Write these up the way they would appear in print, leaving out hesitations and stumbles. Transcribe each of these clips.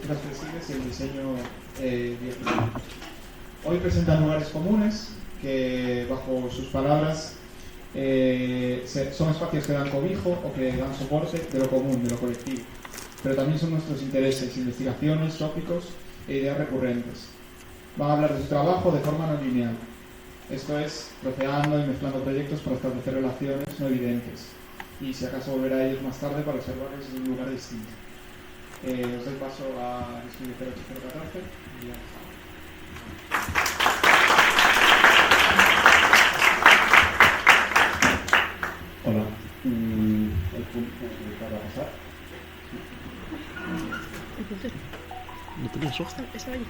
arquitecturas flexibles y el diseño bioeficiente. Hoy presentan lugares comunes que, bajo sus palabras, son espacios que dan cobijo o que dan soporte de lo común, de lo colectivo. Pero también son nuestros intereses, investigaciones, tópicos e ideas recurrentes. Van a hablar de su trabajo de forma no lineal. Esto es, troceando y mezclando proyectos para establecer relaciones no evidentes. Y si acaso volver a ellos más tarde para observarlos desde un lugar distinto. Os doy paso a estudio 08014 y ya. Hola. El punto para pasar. ¿No tenías hoja? Está ahí.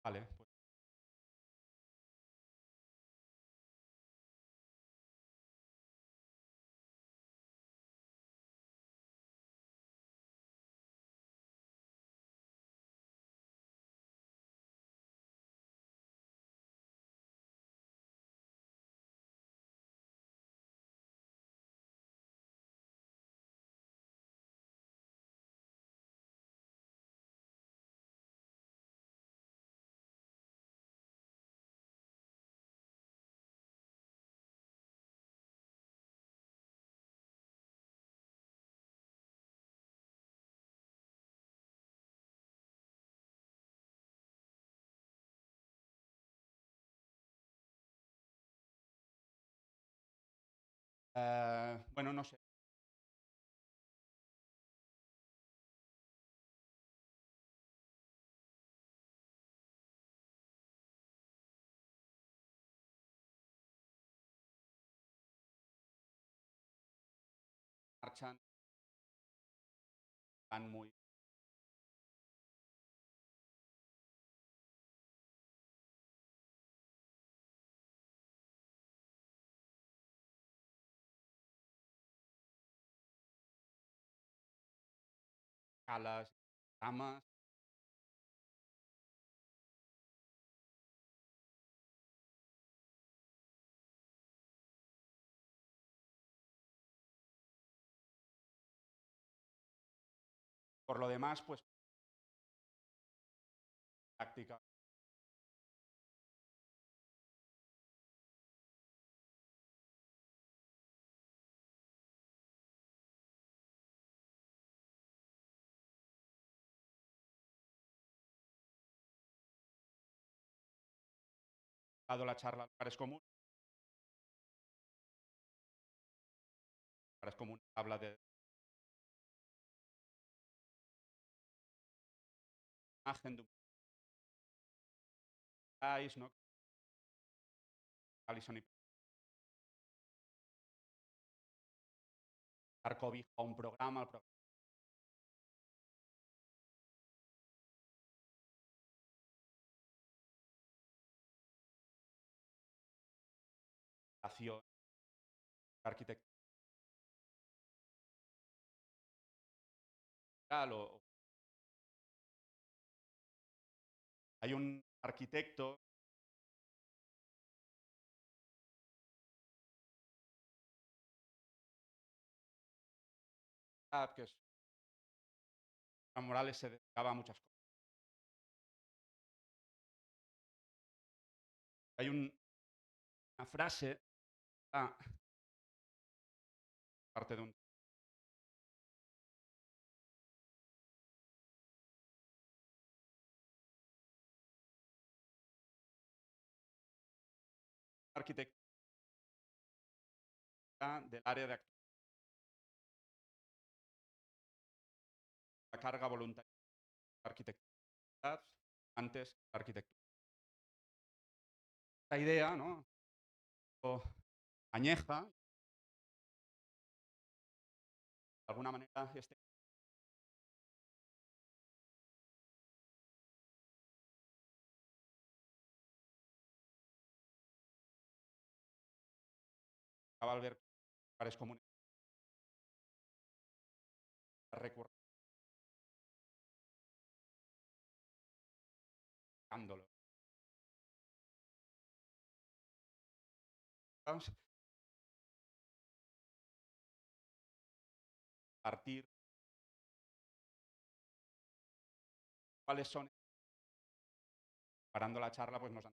Vale, pues bueno, no sé. Marchan, van muy calas, ramas. Por lo demás, pues práctica. Dado la charla, lugares comunes. Lugares comunes habla de imagen de un país, ¿no? Alison y dar cobijo a un programa, el programación, arquitectura o hay un arquitecto que es Morales, se dedicaba a muchas cosas. Hay una frase, parte de un arquitecto del área de la carga voluntaria de arquitectura antes de la arquitectura. Esta idea, ¿no? Añeja, de alguna manera, al ver lugares comunes recurrentes dándolo. Vamos a partir cuáles son, parando la charla, pues nos dan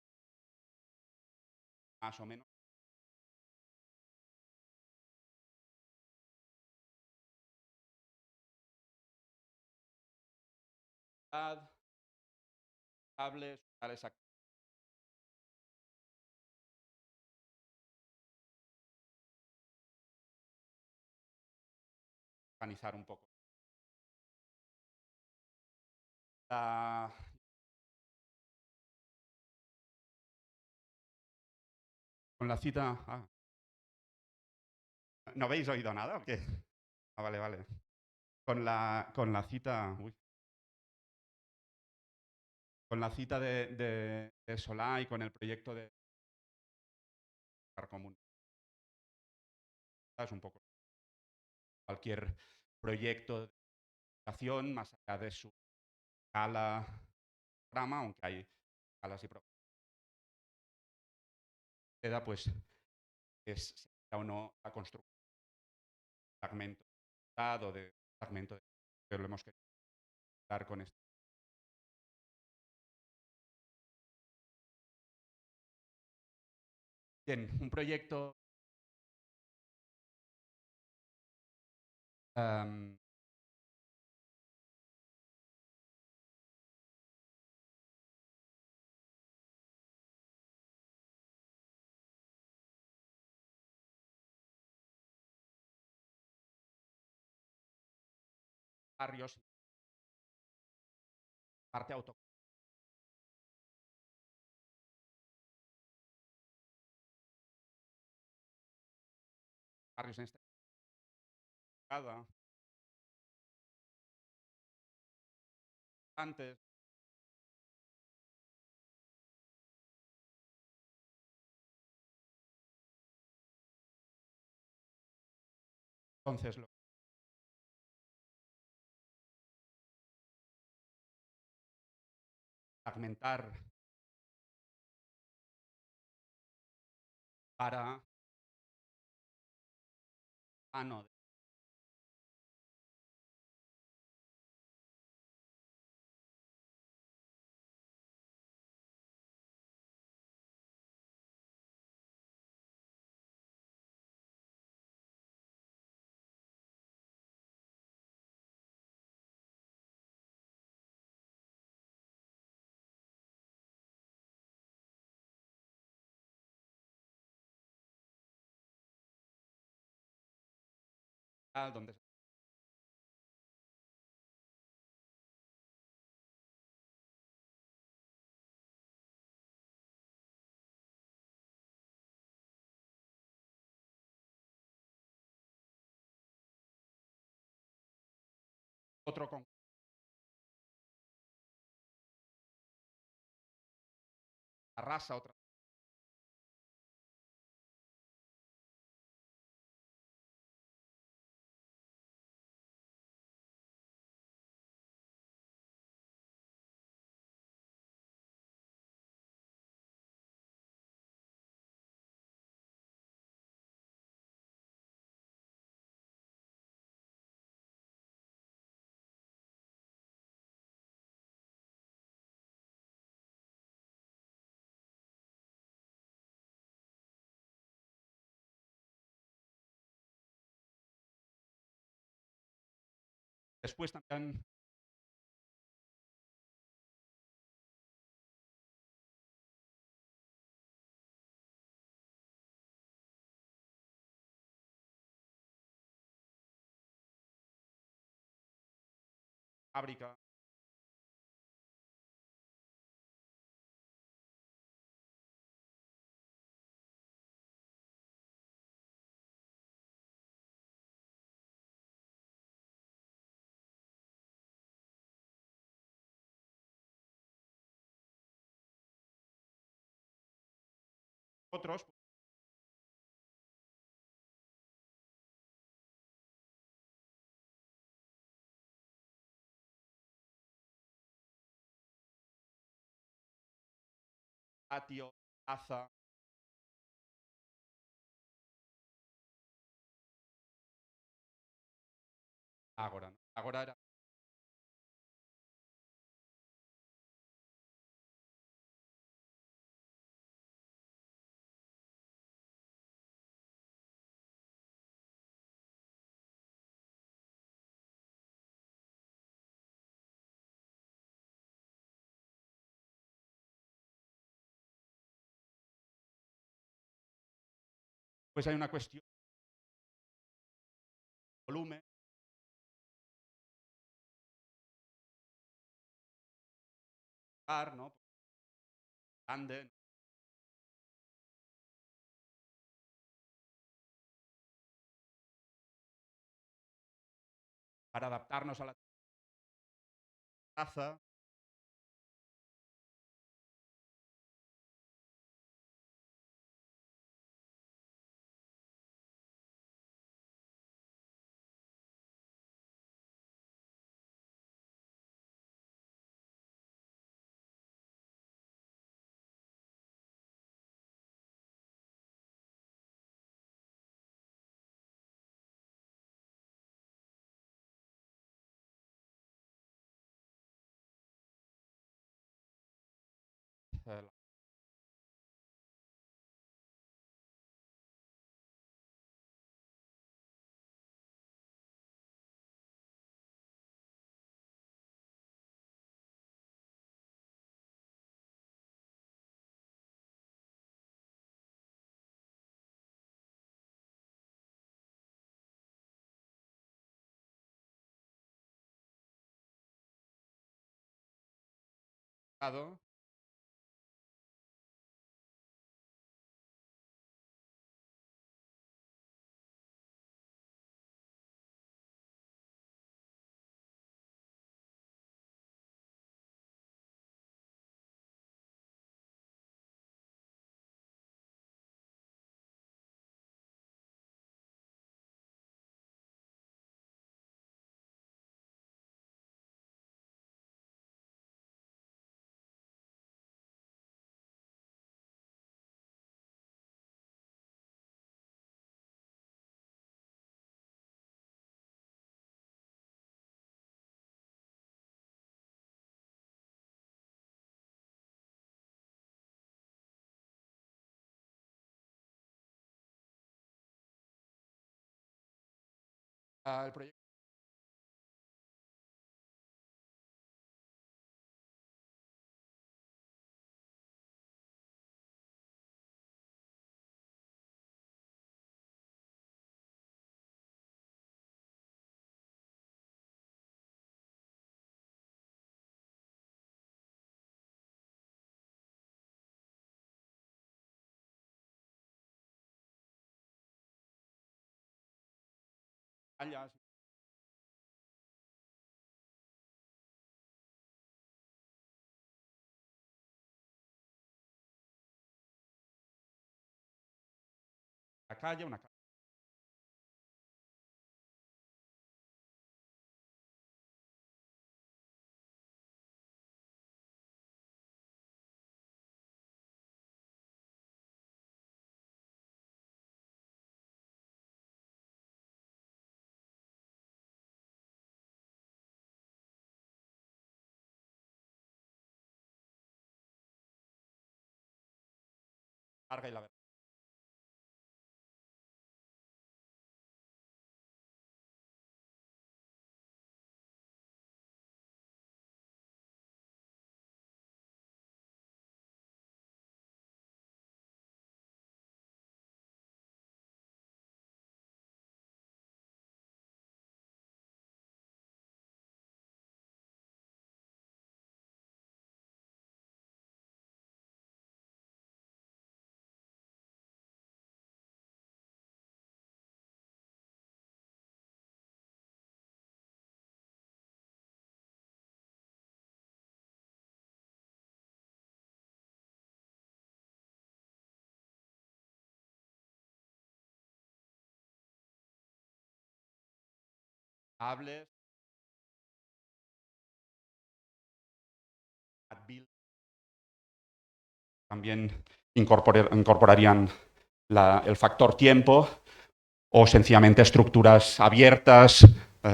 más o menos cables, tales organizar un poco. Con la cita... ¿No habéis oído nada o qué? Vale, vale. Con la cita... con la cita de Solá y con el proyecto de común. Es un poco cualquier proyecto de educación más allá de su escala, programa, aunque hay escalas y programas. Queda pues es o no la construcción de fragmento o de fragmento de que lo hemos querido dar con esto. Bien, un proyecto barrios, parte autónoma, barrios en este antes, entonces lo fragmentar para mano de donde otro con arrasa otra después también fábrica otros patio, plaza. Ágora, ¿no? Ágora era pues hay una cuestión de volumen, ¿no? Grande, ¿no? Para adaptarnos a la plaza. La el proyecto Callas, la calle, una calle larga y la verdad. Hables, ad build, también incorporarían el factor tiempo, o sencillamente estructuras abiertas,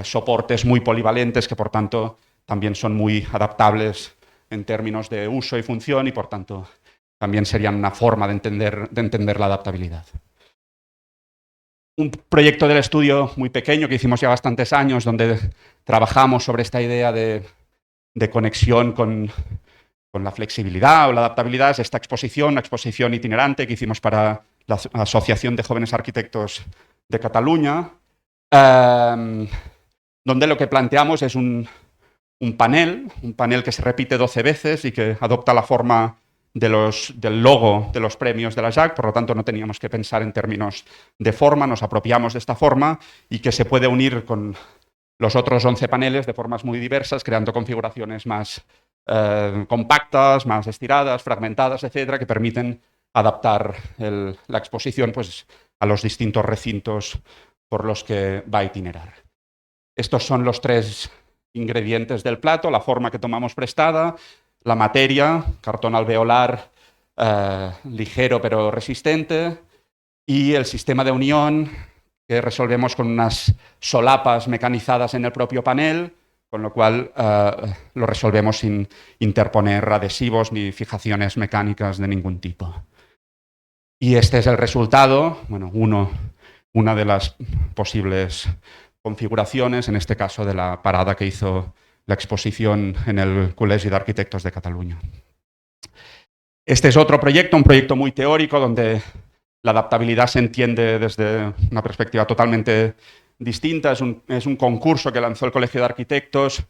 soportes muy polivalentes que por tanto también son muy adaptables en términos de uso y función y por tanto también serían una forma de entender la adaptabilidad. Un proyecto del estudio muy pequeño que hicimos ya bastantes años donde trabajamos sobre esta idea de conexión con la flexibilidad o la adaptabilidad es esta exposición, la exposición itinerante que hicimos para la Asociación de Jóvenes Arquitectos de Cataluña, donde lo que planteamos es un panel que se repite 12 veces y que adopta la forma del logo de los premios de la JAC, por lo tanto no teníamos que pensar en términos de forma, nos apropiamos de esta forma y que se puede unir con los otros 11 paneles de formas muy diversas, creando configuraciones más compactas, más estiradas, fragmentadas, etcétera, que permiten adaptar la exposición pues, a los distintos recintos por los que va a itinerar. Estos son los 3 ingredientes del plato, la forma que tomamos prestada, la materia, cartón alveolar ligero pero resistente, y el sistema de unión que resolvemos con unas solapas mecanizadas en el propio panel, con lo cual lo resolvemos sin interponer adhesivos ni fijaciones mecánicas de ningún tipo. Y este es el resultado, bueno, una de las posibles configuraciones, en este caso de la parada que hizo la exposición en el Col·legi d'Arquitectos de Cataluña. Este es otro proyecto, un proyecto muy teórico, donde la adaptabilidad se entiende desde una perspectiva totalmente distinta. Es un concurso que lanzó el Colegio de Arquitectos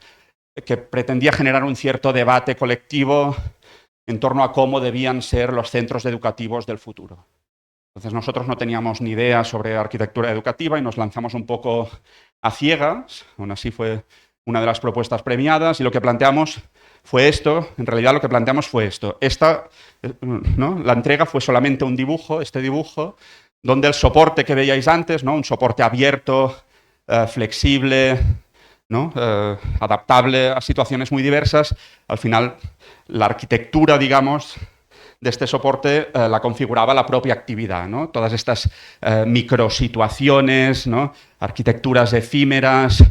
que pretendía generar un cierto debate colectivo en torno a cómo debían ser los centros educativos del futuro. Entonces nosotros no teníamos ni idea sobre arquitectura educativa y nos lanzamos un poco a ciegas, aún así fue una de las propuestas premiadas, y lo que planteamos fue esto, en realidad lo que planteamos fue esto. ¿No? La entrega fue solamente un dibujo, este dibujo, donde el soporte que veíais antes, ¿no? Un soporte abierto, flexible, ¿no? Adaptable a situaciones muy diversas, al final la arquitectura, digamos, de este soporte la configuraba la propia actividad, ¿no? Todas estas microsituaciones, ¿no? Arquitecturas efímeras,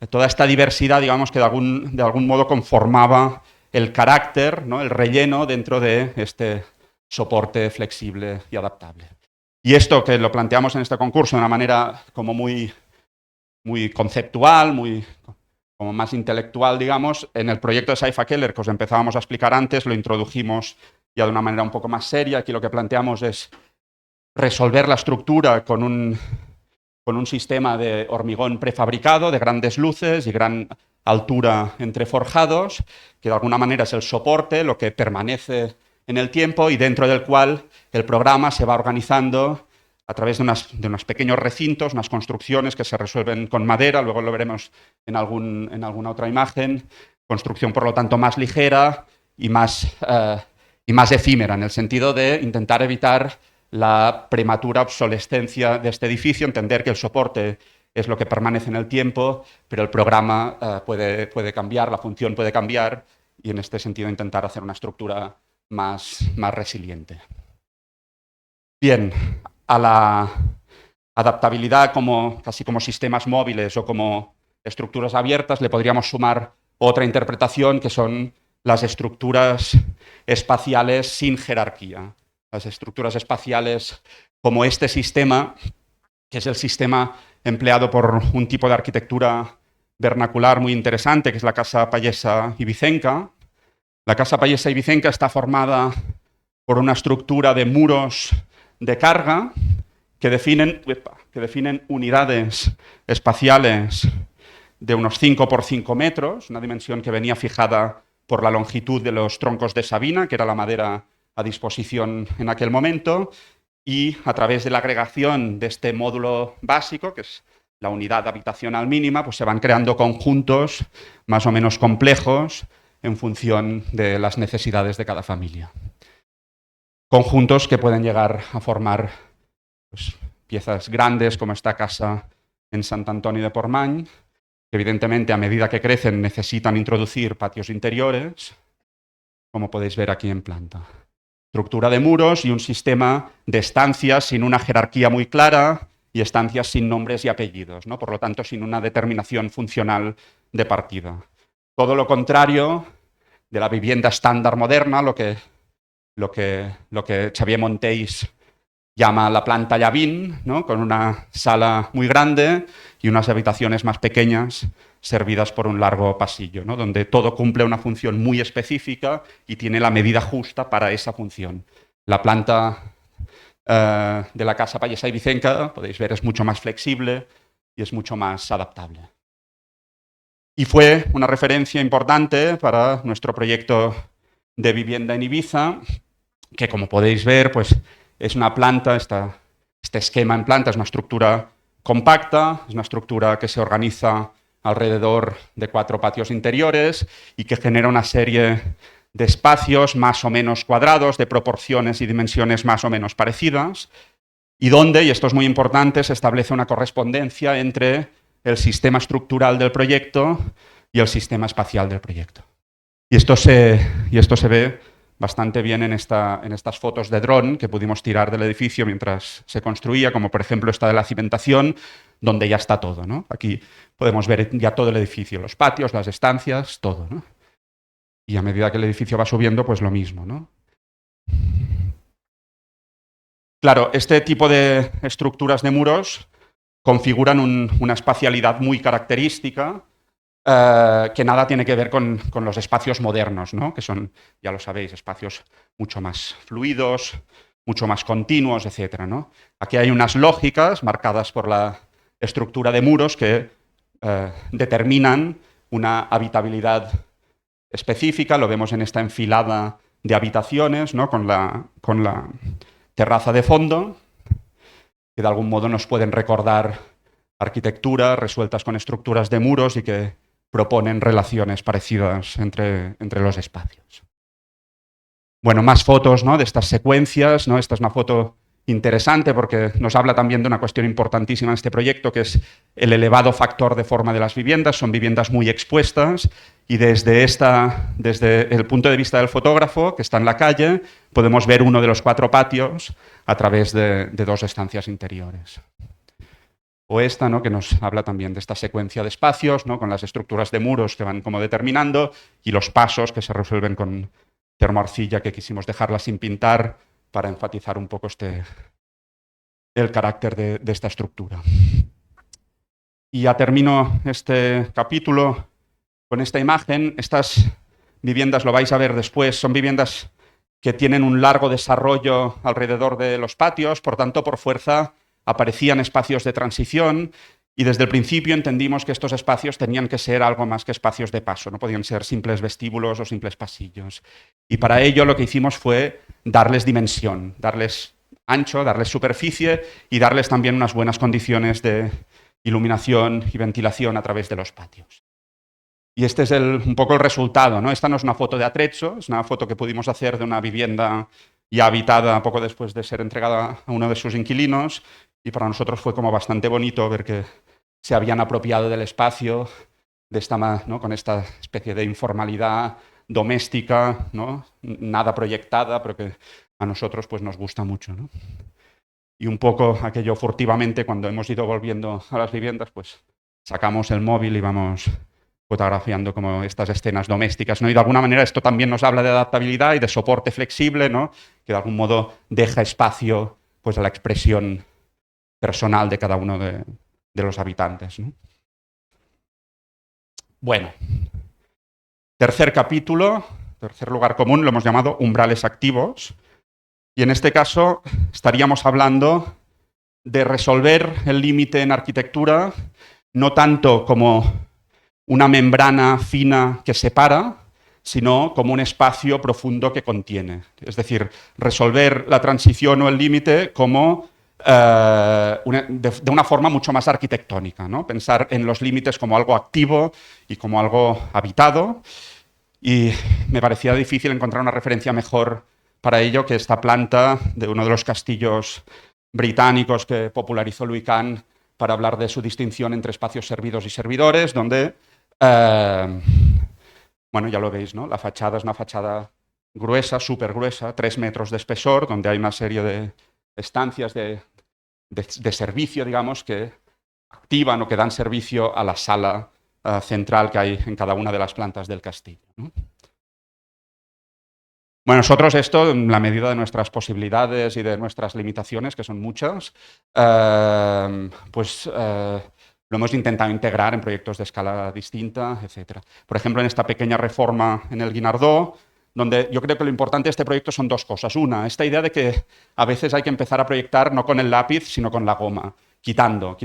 toda esta diversidad, digamos, que de algún modo conformaba el carácter, ¿no? El relleno dentro de este soporte flexible y adaptable. Y esto que lo planteamos en este concurso de una manera como muy conceptual, como más intelectual, digamos, en el proyecto de Saifa Keller, que os empezábamos a explicar antes, lo introdujimos ya de una manera un poco más seria. Aquí lo que planteamos es resolver la estructura con un sistema de hormigón prefabricado, de grandes luces y gran altura entre forjados, que de alguna manera es el soporte, lo que permanece en el tiempo y dentro del cual el programa se va organizando a través de unos pequeños recintos, unas construcciones que se resuelven con madera, luego lo veremos en alguna otra imagen, construcción por lo tanto más ligera y más efímera, en el sentido de intentar evitar la prematura obsolescencia de este edificio, entender que el soporte es lo que permanece en el tiempo, pero el programa puede cambiar, la función puede cambiar, y en este sentido intentar hacer una estructura más resiliente. Bien, a la adaptabilidad casi como sistemas móviles o como estructuras abiertas le podríamos sumar otra interpretación, que son las estructuras espaciales sin jerarquía. Las estructuras espaciales como este sistema, que es el sistema empleado por un tipo de arquitectura vernacular muy interesante, que es la Casa Pallesa Ibicenca. La Casa Pallesa Ibicenca está formada por una estructura de muros de carga que definen unidades espaciales de unos 5 por 5 metros, una dimensión que venía fijada por la longitud de los troncos de sabina, que era la madera a disposición en aquel momento, y a través de la agregación de este módulo básico, que es la unidad habitacional mínima, pues se van creando conjuntos más o menos complejos en función de las necesidades de cada familia. Conjuntos que pueden llegar a formar pues, piezas grandes como esta casa en Sant Antoni de Portmany, que evidentemente a medida que crecen necesitan introducir patios interiores, como podéis ver aquí en planta. Estructura de muros y un sistema de estancias sin una jerarquía muy clara y estancias sin nombres y apellidos, ¿no? Por lo tanto, sin una determinación funcional de partida. Todo lo contrario de la vivienda estándar moderna, lo que Xavier Monteis llama la planta llavín, ¿no? Con una sala muy grande y unas habitaciones más pequeñas servidas por un largo pasillo, ¿no? Donde todo cumple una función muy específica y tiene la medida justa para esa función. La planta de la Casa Pallesa y Vicenca, podéis ver, es mucho más flexible y es mucho más adaptable. Y fue una referencia importante para nuestro proyecto de vivienda en Ibiza, que como podéis ver, pues es una planta, este esquema en planta es una estructura compacta, es una estructura que se organiza alrededor de 4 patios interiores y que genera una serie de espacios más o menos cuadrados, de proporciones y dimensiones más o menos parecidas, y donde, y esto es muy importante, se establece una correspondencia entre el sistema estructural del proyecto y el sistema espacial del proyecto. Y esto se ve bastante bien en estas fotos de dron que pudimos tirar del edificio mientras se construía, como por ejemplo esta de la cimentación, donde ya está todo, ¿no? Aquí podemos ver ya todo el edificio, los patios, las estancias, todo, ¿no? Y a medida que el edificio va subiendo, pues lo mismo, ¿no? Claro, este tipo de estructuras de muros configuran una espacialidad muy característica, que nada tiene que ver con los espacios modernos, ¿no? Que son, ya lo sabéis, espacios mucho más fluidos, mucho más continuos, etc., ¿no? Aquí hay unas lógicas marcadas por la estructura de muros que determinan una habitabilidad específica. Lo vemos en esta enfilada de habitaciones, ¿no? con la terraza de fondo, que de algún modo nos pueden recordar arquitecturas resueltas con estructuras de muros y que proponen relaciones parecidas entre los espacios. Bueno, más fotos, ¿no? De estas secuencias, ¿no? Esta es una foto interesante porque nos habla también de una cuestión importantísima en este proyecto, que es el elevado factor de forma de las viviendas. Son viviendas muy expuestas y desde el punto de vista del fotógrafo, que está en la calle, podemos ver uno de los 4 patios a través de 2 estancias interiores. O esta, ¿no? Que nos habla también de esta secuencia de espacios, ¿no? Con las estructuras de muros que van como determinando y los pasos que se resuelven con termoarcilla, que quisimos dejarla sin pintar para enfatizar un poco el carácter de esta estructura. Y ya termino este capítulo con esta imagen. Estas viviendas, lo vais a ver después, son viviendas que tienen un largo desarrollo alrededor de los patios, por tanto, por fuerza aparecían espacios de transición y desde el principio entendimos que estos espacios tenían que ser algo más que espacios de paso, no podían ser simples vestíbulos o simples pasillos. Y para ello lo que hicimos fue darles dimensión, darles ancho, darles superficie y darles también unas buenas condiciones de iluminación y ventilación a través de los patios. Y este es un poco el resultado, ¿no? Esta no es una foto de atrecho, es una foto que pudimos hacer de una vivienda ya habitada poco después de ser entregada a uno de sus inquilinos, y para nosotros fue como bastante bonito ver que se habían apropiado del espacio de ¿no? Con esta especie de informalidad doméstica, ¿no? Nada proyectada, pero que a nosotros pues, nos gusta mucho, ¿no? Y un poco aquello furtivamente, cuando hemos ido volviendo a las viviendas, pues sacamos el móvil y vamos fotografiando como estas escenas domésticas, ¿no? Y de alguna manera esto también nos habla de adaptabilidad y de soporte flexible, ¿no? Que de algún modo deja espacio pues, a la expresión personal de cada uno de los habitantes, ¿no? Bueno, tercer capítulo, tercer lugar común, lo hemos llamado umbrales activos, y en este caso estaríamos hablando de resolver el límite en arquitectura no tanto como una membrana fina que separa, sino como un espacio profundo que contiene. Es decir, resolver la transición o el límite como de una forma mucho más arquitectónica, ¿no? Pensar en los límites como algo activo y como algo habitado. Y me parecía difícil encontrar una referencia mejor para ello que esta planta de uno de los castillos británicos que popularizó Louis Kahn para hablar de su distinción entre espacios servidos y servidores, donde, bueno, ya lo veis, ¿no? La fachada es una fachada gruesa, súper gruesa, 3 metros de espesor, donde hay una serie de estancias de servicio, digamos, que activan o que dan servicio a la sala central que hay en cada una de las plantas del castillo, ¿no? Bueno, nosotros esto, en la medida de nuestras posibilidades y de nuestras limitaciones, que son muchas, lo hemos intentado integrar en proyectos de escala distinta, etc. Por ejemplo, en esta pequeña reforma en el Guinardó, donde yo creo que lo importante de este proyecto son dos cosas. Una, esta idea de que a veces hay que empezar a proyectar no con el lápiz, sino con la goma, quitando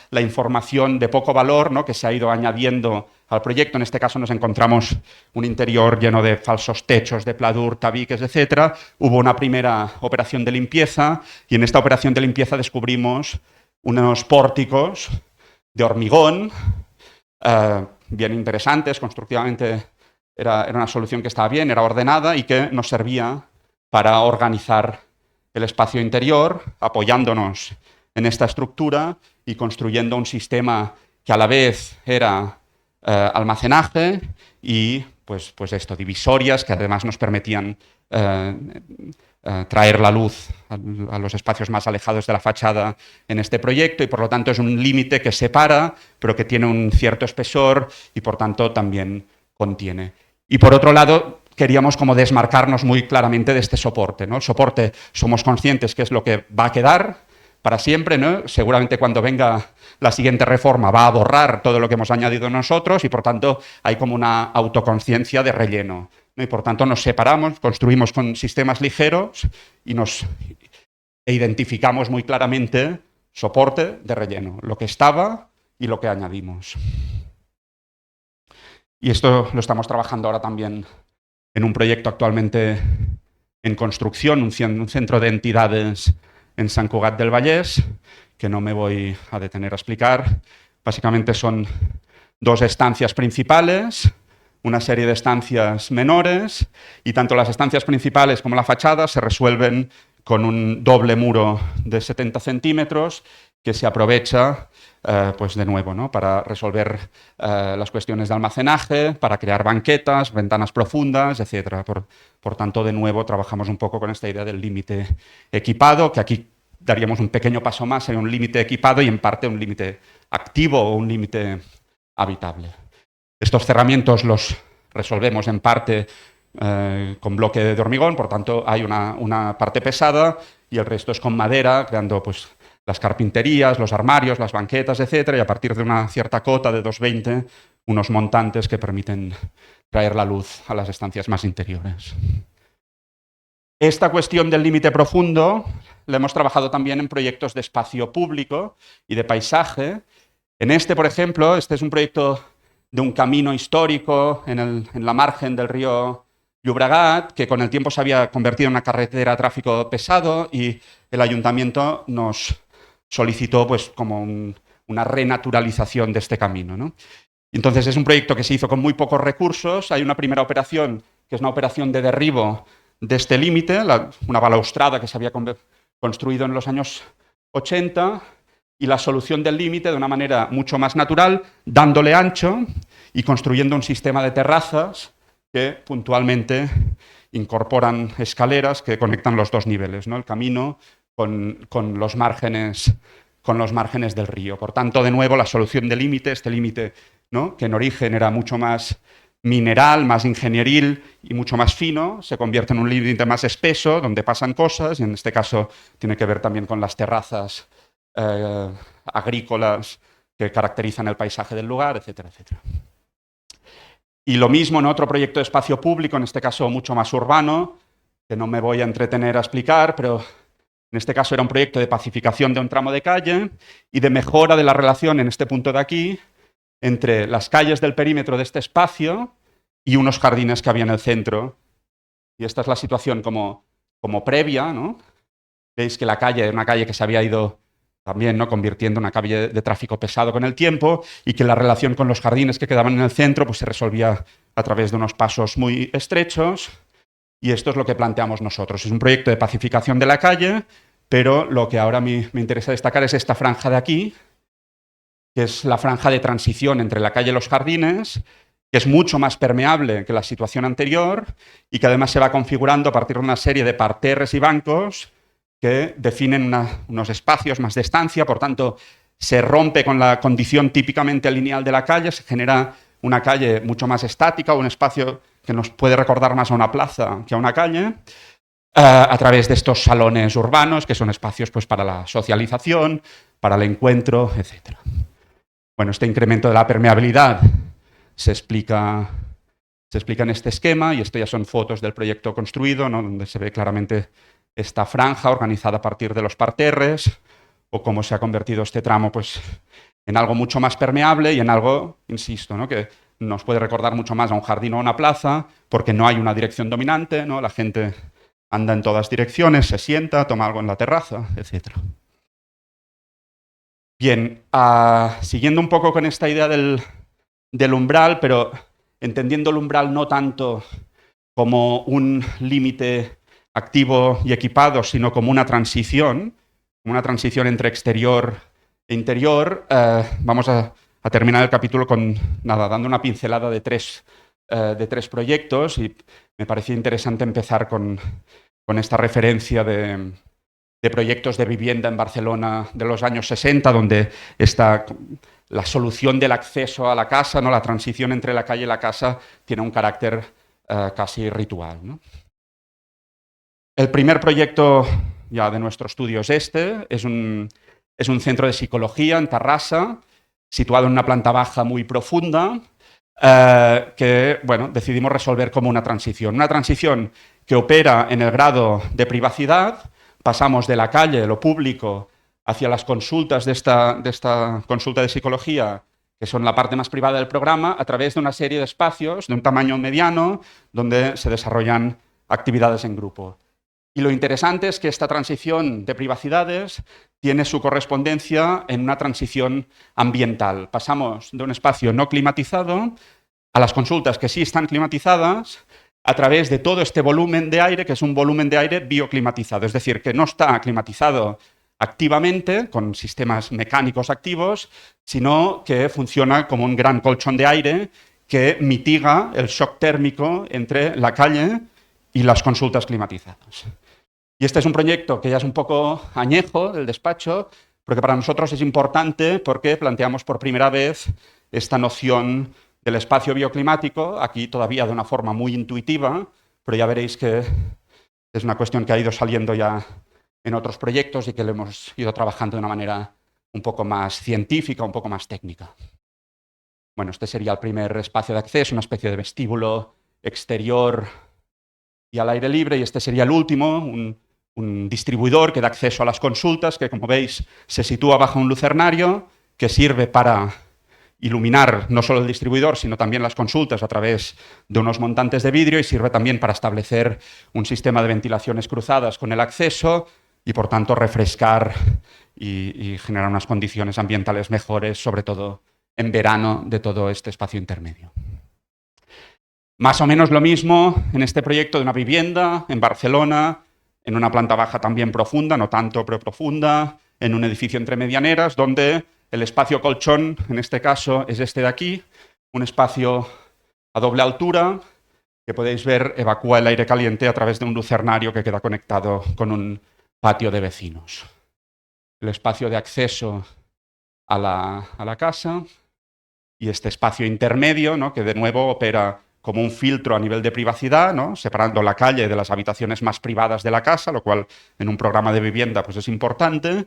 la información de poco valor, ¿no?, que se ha ido añadiendo al proyecto. En este caso nos encontramos un interior lleno de falsos techos, de pladur, tabiques, etc. Hubo una primera operación de limpieza y en esta operación de limpieza descubrimos unos pórticos de hormigón, bien interesantes, constructivamente era una solución que estaba bien, era ordenada y que nos servía para organizar el espacio interior, apoyándonos en esta estructura y construyendo un sistema que a la vez era almacenaje y pues esto, divisorias que además nos permitían traer la luz a los espacios más alejados de la fachada en este proyecto y por lo tanto es un límite que separa pero que tiene un cierto espesor y por tanto también contiene. Y por otro lado queríamos como desmarcarnos muy claramente de este soporte, ¿no? El soporte somos conscientes que es lo que va a quedar para siempre, ¿no? Seguramente cuando venga la siguiente reforma va a borrar todo lo que hemos añadido nosotros y por tanto hay como una autoconciencia de relleno, ¿no? Y por tanto nos separamos, construimos con sistemas ligeros y identificamos muy claramente soporte de relleno, lo que estaba y lo que añadimos. Y esto lo estamos trabajando ahora también en un proyecto actualmente en construcción, un centro de entidades en Sant Cugat del Vallès, que no me voy a detener a explicar. Básicamente son 2 estancias principales, una serie de estancias menores, y tanto las estancias principales como la fachada se resuelven con un doble muro de 70 centímetros que se aprovecha, pues de nuevo, ¿no?, para resolver las cuestiones de almacenaje, para crear banquetas, ventanas profundas, etc. Por tanto, de nuevo, trabajamos un poco con esta idea del límite equipado, que aquí daríamos un pequeño paso más, sería un límite equipado y en parte un límite activo o un límite habitable. Estos cerramientos los resolvemos en parte con bloque de hormigón, por tanto hay una parte pesada y el resto es con madera, creando pues las carpinterías, los armarios, las banquetas, etc. Y a partir de una cierta cota de 220, unos montantes que permiten traer la luz a las estancias más interiores. Esta cuestión del límite profundo la hemos trabajado también en proyectos de espacio público y de paisaje. En este, por ejemplo, este es un proyecto de un camino histórico en la margen del río Llobregat, que con el tiempo se había convertido en una carretera de tráfico pesado y el ayuntamiento nos solicitó pues, como una renaturalización de este camino, ¿no? Entonces es un proyecto que se hizo con muy pocos recursos. Hay una primera operación, que es una operación de derribo de este límite, una balaustrada que se había construido en los años 80, y la solución del límite de una manera mucho más natural, dándole ancho y construyendo un sistema de terrazas que puntualmente incorporan escaleras que conectan los 2 niveles, ¿no?, el camino con los márgenes del río. Por tanto, de nuevo, la solución del límite, este límite, ¿no?, que en origen era mucho más mineral, más ingenieril y mucho más fino, se convierte en un límite más espeso, donde pasan cosas, y en este caso tiene que ver también con las terrazas agrícolas que caracterizan el paisaje del lugar, etcétera, etcétera. Y lo mismo en otro proyecto de espacio público, en este caso mucho más urbano, que no me voy a entretener a explicar, pero en este caso era un proyecto de pacificación de un tramo de calle y de mejora de la relación en este punto de aquí entre las calles del perímetro de este espacio y unos jardines que había en el centro. Y esta es la situación como previa, ¿no? Veis que la calle era una calle que se había ido también, ¿no?, convirtiendo en una calle de tráfico pesado con el tiempo y que la relación con los jardines que quedaban en el centro pues, se resolvía a través de unos pasos muy estrechos. Y esto es lo que planteamos nosotros. Es un proyecto de pacificación de la calle, pero lo que ahora me interesa destacar es esta franja de aquí, que es la franja de transición entre la calle y los jardines, que es mucho más permeable que la situación anterior y que además se va configurando a partir de una serie de parterres y bancos que definen unos espacios más de estancia, por tanto, se rompe con la condición típicamente lineal de la calle, se genera una calle mucho más estática, un espacio que nos puede recordar más a una plaza que a una calle, a través de estos salones urbanos, que son espacios pues, para la socialización, para el encuentro, etc. Bueno, este incremento de la permeabilidad se explica en este esquema, y esto ya son fotos del proyecto construido, ¿no? Donde se ve claramente esta franja organizada a partir de los parterres, o cómo se ha convertido este tramo pues, en algo mucho más permeable y en algo, insisto, ¿no? Que nos puede recordar mucho más a un jardín o a una plaza, porque no hay una dirección dominante, ¿no? La gente anda en todas direcciones, se sienta, toma algo en la terraza, etc. Bien, siguiendo un poco con esta idea del umbral, pero entendiendo el umbral no tanto como un límite activo y equipado, sino como una transición entre exterior e interior, vamos a terminar el capítulo dando una pincelada de tres proyectos, y me parecía interesante empezar con esta referencia de proyectos de vivienda en Barcelona de los años 60, donde está la solución del acceso a la casa, ¿no? La transición entre la calle y la casa tiene un carácter casi ritual, ¿no? El primer proyecto ya de nuestro estudio es un centro de psicología en Tarrasa, situado en una planta baja muy profunda, que bueno, decidimos resolver como una transición que opera en el grado de privacidad. Pasamos de la calle, lo público, hacia las consultas de esta consulta de psicología, que son la parte más privada del programa, a través de una serie de espacios de un tamaño mediano, donde se desarrollan actividades en grupo. Y lo interesante es que esta transición de privacidades tiene su correspondencia en una transición ambiental. Pasamos de un espacio no climatizado a las consultas que sí están climatizadas, a través de todo este volumen de aire, que es un volumen de aire bioclimatizado, es decir, que no está climatizado activamente, con sistemas mecánicos activos, sino que funciona como un gran colchón de aire que mitiga el shock térmico entre la calle y las consultas climatizadas. Y este es un proyecto que ya es un poco añejo del despacho, pero que para nosotros es importante porque planteamos por primera vez esta noción del espacio bioclimático, aquí todavía de una forma muy intuitiva, pero ya veréis que es una cuestión que ha ido saliendo ya en otros proyectos y que lo hemos ido trabajando de una manera un poco más científica, un poco más técnica. Bueno, este sería el primer espacio de acceso, una especie de vestíbulo exterior y al aire libre, y este sería el último, un distribuidor que da acceso a las consultas, que como veis se sitúa bajo un lucernario, que sirve para iluminar no solo el distribuidor, sino también las consultas a través de unos montantes de vidrio, y sirve también para establecer un sistema de ventilaciones cruzadas con el acceso y, por tanto, refrescar y generar unas condiciones ambientales mejores, sobre todo en verano, de todo este espacio intermedio. Más o menos lo mismo en este proyecto de una vivienda en Barcelona, en una planta baja también profunda, no tanto, pero profunda, en un edificio entre medianeras, donde el espacio colchón, en este caso, es este de aquí, un espacio a doble altura, que podéis ver evacúa el aire caliente a través de un lucernario que queda conectado con un patio de vecinos. El espacio de acceso a la casa y este espacio intermedio, ¿no? Que de nuevo opera como un filtro a nivel de privacidad, ¿no? Separando la calle de las habitaciones más privadas de la casa, lo cual en un programa de vivienda pues, es importante,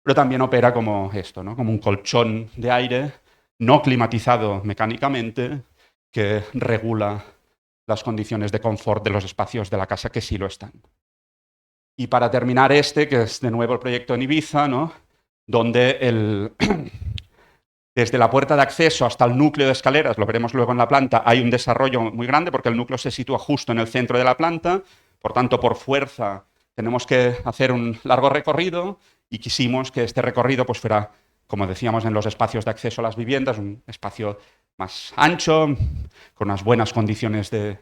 pero también opera como esto, ¿no? Como un colchón de aire no climatizado mecánicamente que regula las condiciones de confort de los espacios de la casa que sí lo están. Y para terminar que es de nuevo el proyecto en Ibiza, ¿no? Donde desde la puerta de acceso hasta el núcleo de escaleras, lo veremos luego en la planta, hay un desarrollo muy grande porque el núcleo se sitúa justo en el centro de la planta, por tanto, por fuerza, tenemos que hacer un largo recorrido y quisimos que este recorrido pues, fuera, como decíamos en los espacios de acceso a las viviendas, un espacio más ancho, con unas buenas condiciones de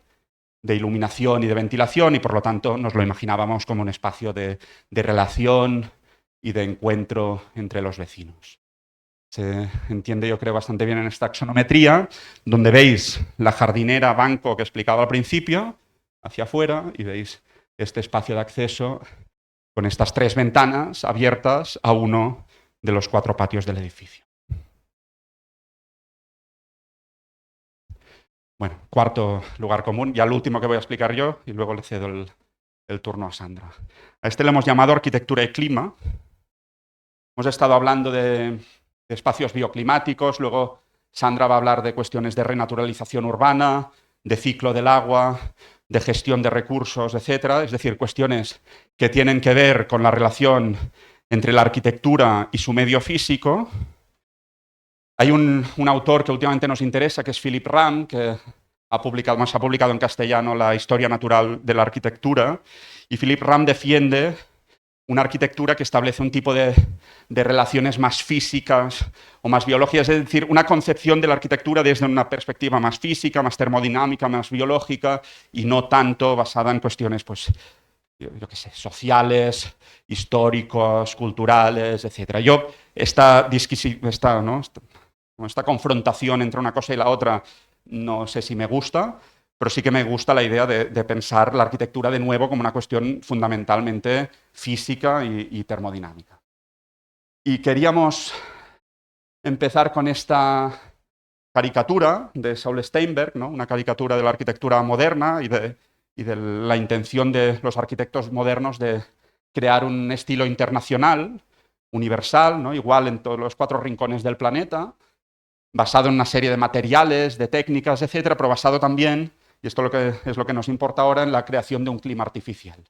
iluminación y de ventilación, y por lo tanto nos lo imaginábamos como un espacio de relación y de encuentro entre los vecinos. Se entiende, yo creo, bastante bien en esta axonometría, donde veis la jardinera, banco que explicaba al principio, hacia afuera, y veis este espacio de acceso con estas 3 ventanas abiertas a uno de los 4 patios del edificio. Bueno, cuarto lugar común, ya el último que voy a explicar yo, y luego le cedo el turno a Sandra. A este le hemos llamado arquitectura y clima. Hemos estado hablando de espacios bioclimáticos, luego Sandra va a hablar de cuestiones de renaturalización urbana, de ciclo del agua, de gestión de recursos, etc. Es decir, cuestiones que tienen que ver con la relación entre la arquitectura y su medio físico. Hay un autor que últimamente nos interesa, que es Philip Ram, que ha publicado en castellano La historia natural de la arquitectura, y Philip Ram defiende una arquitectura que establece un tipo de relaciones más físicas o más biológicas, es decir, una concepción de la arquitectura desde una perspectiva más física, más termodinámica, más biológica, y no tanto basada en cuestiones, pues, yo qué sé, sociales, históricos, culturales, etc. Esta confrontación entre una cosa y la otra, no sé si me gusta, pero sí que me gusta la idea de pensar la arquitectura de nuevo como una cuestión fundamentalmente física y termodinámica. Y queríamos empezar con esta caricatura de Saul Steinberg, ¿no? Una caricatura de la arquitectura moderna y de la intención de los arquitectos modernos de crear un estilo internacional, universal, ¿no? Igual en todos los 4 rincones del planeta, basado en una serie de materiales, de técnicas, etcétera, pero basado también, y esto es lo que nos importa ahora, en la creación de un clima artificial.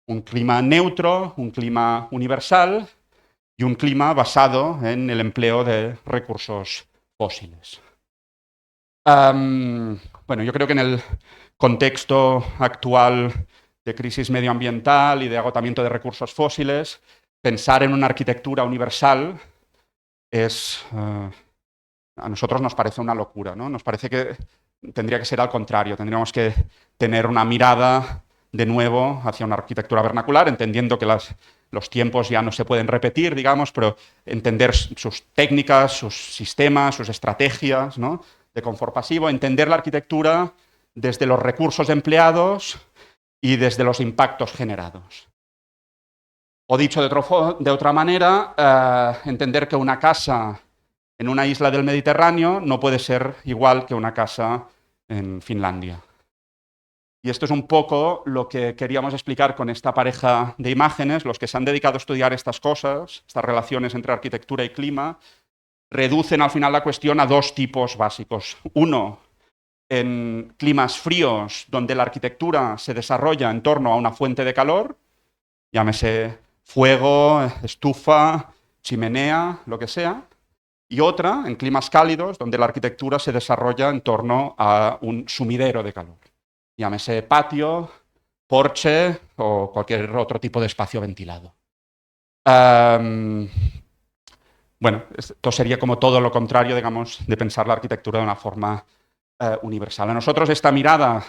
Un clima neutro, un clima universal y un clima basado en el empleo de recursos fósiles. Bueno, yo creo que en el contexto actual de crisis medioambiental y de agotamiento de recursos fósiles, pensar en una arquitectura universal a nosotros nos parece una locura, ¿no? Nos parece que tendría que ser al contrario, tendríamos que tener una mirada de nuevo hacia una arquitectura vernacular, entendiendo que los tiempos ya no se pueden repetir, digamos, pero entender sus técnicas, sus sistemas, sus estrategias, ¿no? De confort pasivo, entender la arquitectura desde los recursos empleados y desde los impactos generados. O dicho de otra manera, entender que una casa en una isla del Mediterráneo no puede ser igual que una casa en Finlandia. Y esto es un poco lo que queríamos explicar con esta pareja de imágenes. Los que se han dedicado a estudiar estas cosas, estas relaciones entre arquitectura y clima, reducen al final la cuestión a 2 tipos básicos. Uno, en climas fríos, donde la arquitectura se desarrolla en torno a una fuente de calor, llámese fuego, estufa, chimenea, lo que sea. Y otra, en climas cálidos, donde la arquitectura se desarrolla en torno a un sumidero de calor. Llámese patio, porche o cualquier otro tipo de espacio ventilado. Bueno, esto sería como todo lo contrario, digamos, de pensar la arquitectura de una forma universal. A nosotros esta mirada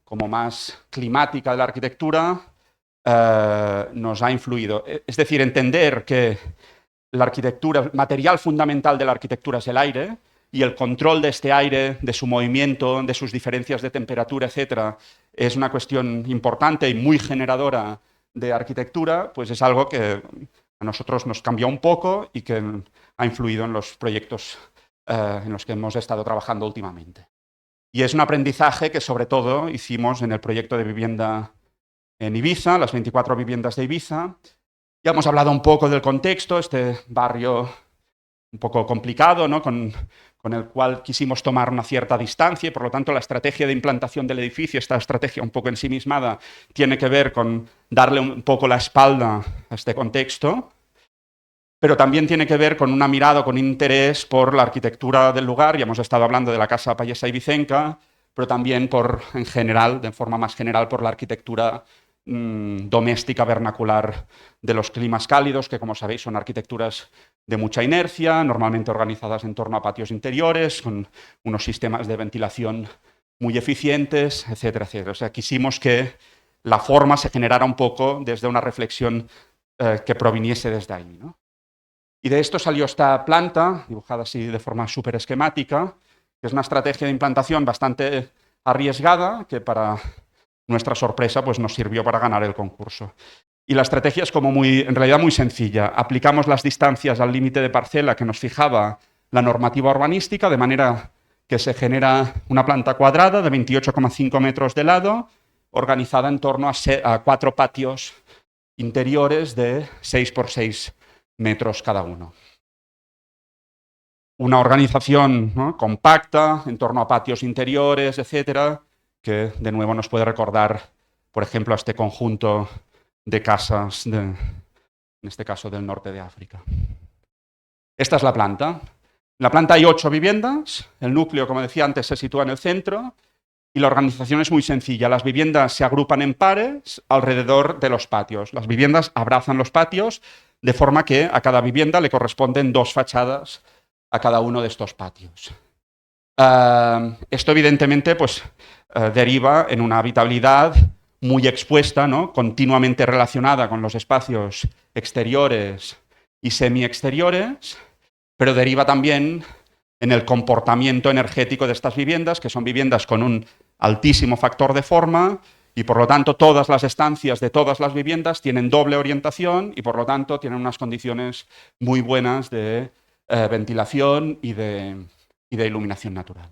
como más climática de la arquitectura nos ha influido. Es decir, entender que la arquitectura, el material fundamental de la arquitectura es el aire, y el control de este aire, de su movimiento, de sus diferencias de temperatura, etc., es una cuestión importante y muy generadora de arquitectura, pues es algo que a nosotros nos cambió un poco y que ha influido en los proyectos en los que hemos estado trabajando últimamente. Y es un aprendizaje que sobre todo hicimos en el proyecto de vivienda en Ibiza, las 24 viviendas de Ibiza. Ya hemos hablado un poco del contexto, este barrio un poco complicado, ¿no? con el cual quisimos tomar una cierta distancia, y por lo tanto la estrategia de implantación del edificio, esta estrategia un poco ensimismada, tiene que ver con darle un poco la espalda a este contexto, pero también tiene que ver con una mirada, con interés por la arquitectura del lugar. Ya hemos estado hablando de la Casa Pallesa Ibicenca, pero también en general, de forma más general, por la arquitectura doméstica vernacular de los climas cálidos, que como sabéis son arquitecturas de mucha inercia, normalmente organizadas en torno a patios interiores, con unos sistemas de ventilación muy eficientes, etcétera, etcétera. O sea, quisimos que la forma se generara un poco desde una reflexión que proviniese desde ahí, ¿no? Y de esto salió esta planta, dibujada así de forma súper esquemática, que es una estrategia de implantación bastante arriesgada, que para nuestra sorpresa pues nos sirvió para ganar el concurso. Y la estrategia es como en realidad muy sencilla. Aplicamos las distancias al límite de parcela que nos fijaba la normativa urbanística, de manera que se genera una planta cuadrada de 28,5 metros de lado, organizada en torno a 4 patios interiores de 6 por 6 metros cada uno. Una organización, ¿no?, compacta, en torno a patios interiores, etcétera, que de nuevo nos puede recordar, por ejemplo, a este conjunto de casas, en este caso del norte de África. Esta es la planta. En la planta hay 8 viviendas, el núcleo, como decía antes, se sitúa en el centro, y la organización es muy sencilla. Las viviendas se agrupan en pares alrededor de los patios. Las viviendas abrazan los patios, de forma que a cada vivienda le corresponden 2 fachadas a cada uno de estos patios. Esto evidentemente pues, deriva en una habitabilidad muy expuesta, ¿no?, continuamente relacionada con los espacios exteriores y semi-exteriores, pero deriva también en el comportamiento energético de estas viviendas, que son viviendas con un altísimo factor de forma, y por lo tanto todas las estancias de todas las viviendas tienen doble orientación y por lo tanto tienen unas condiciones muy buenas de ventilación y de iluminación natural.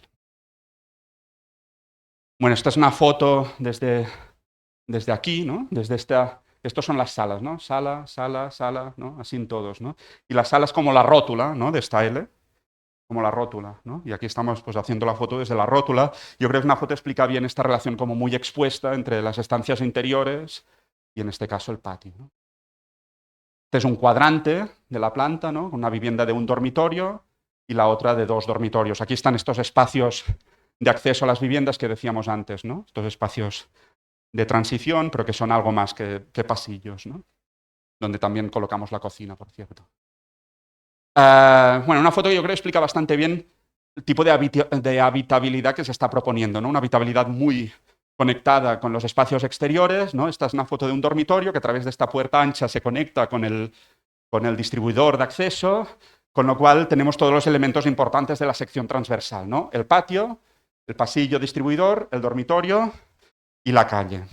Bueno, esta es una foto desde aquí, ¿no? Desde esta. Estos son las salas, ¿no? Sala, sala, sala, ¿no? Así en todos, ¿no? Y la sala es como la rótula, ¿no?, de esta L, como la rótula, ¿no? Y aquí estamos pues, haciendo la foto desde la rótula. Yo creo que una foto explica bien esta relación como muy expuesta entre las estancias interiores y en este caso el patio, ¿no? Este es un cuadrante de la planta, ¿no?, una vivienda de un dormitorio y la otra de 2 dormitorios. Aquí están estos espacios de acceso a las viviendas que decíamos antes, ¿no?, estos espacios de transición, pero que son algo más que pasillos, ¿no?, donde también colocamos la cocina, por cierto. Bueno, una foto que yo creo que explica bastante bien el tipo de habitabilidad que se está proponiendo, ¿no?, una habitabilidad muy conectada con los espacios exteriores, ¿no? Esta es una foto de un dormitorio que a través de esta puerta ancha se conecta con el distribuidor de acceso, con lo cual tenemos todos los elementos importantes de la sección transversal, ¿no?, el patio, el pasillo distribuidor, el dormitorio y la calle.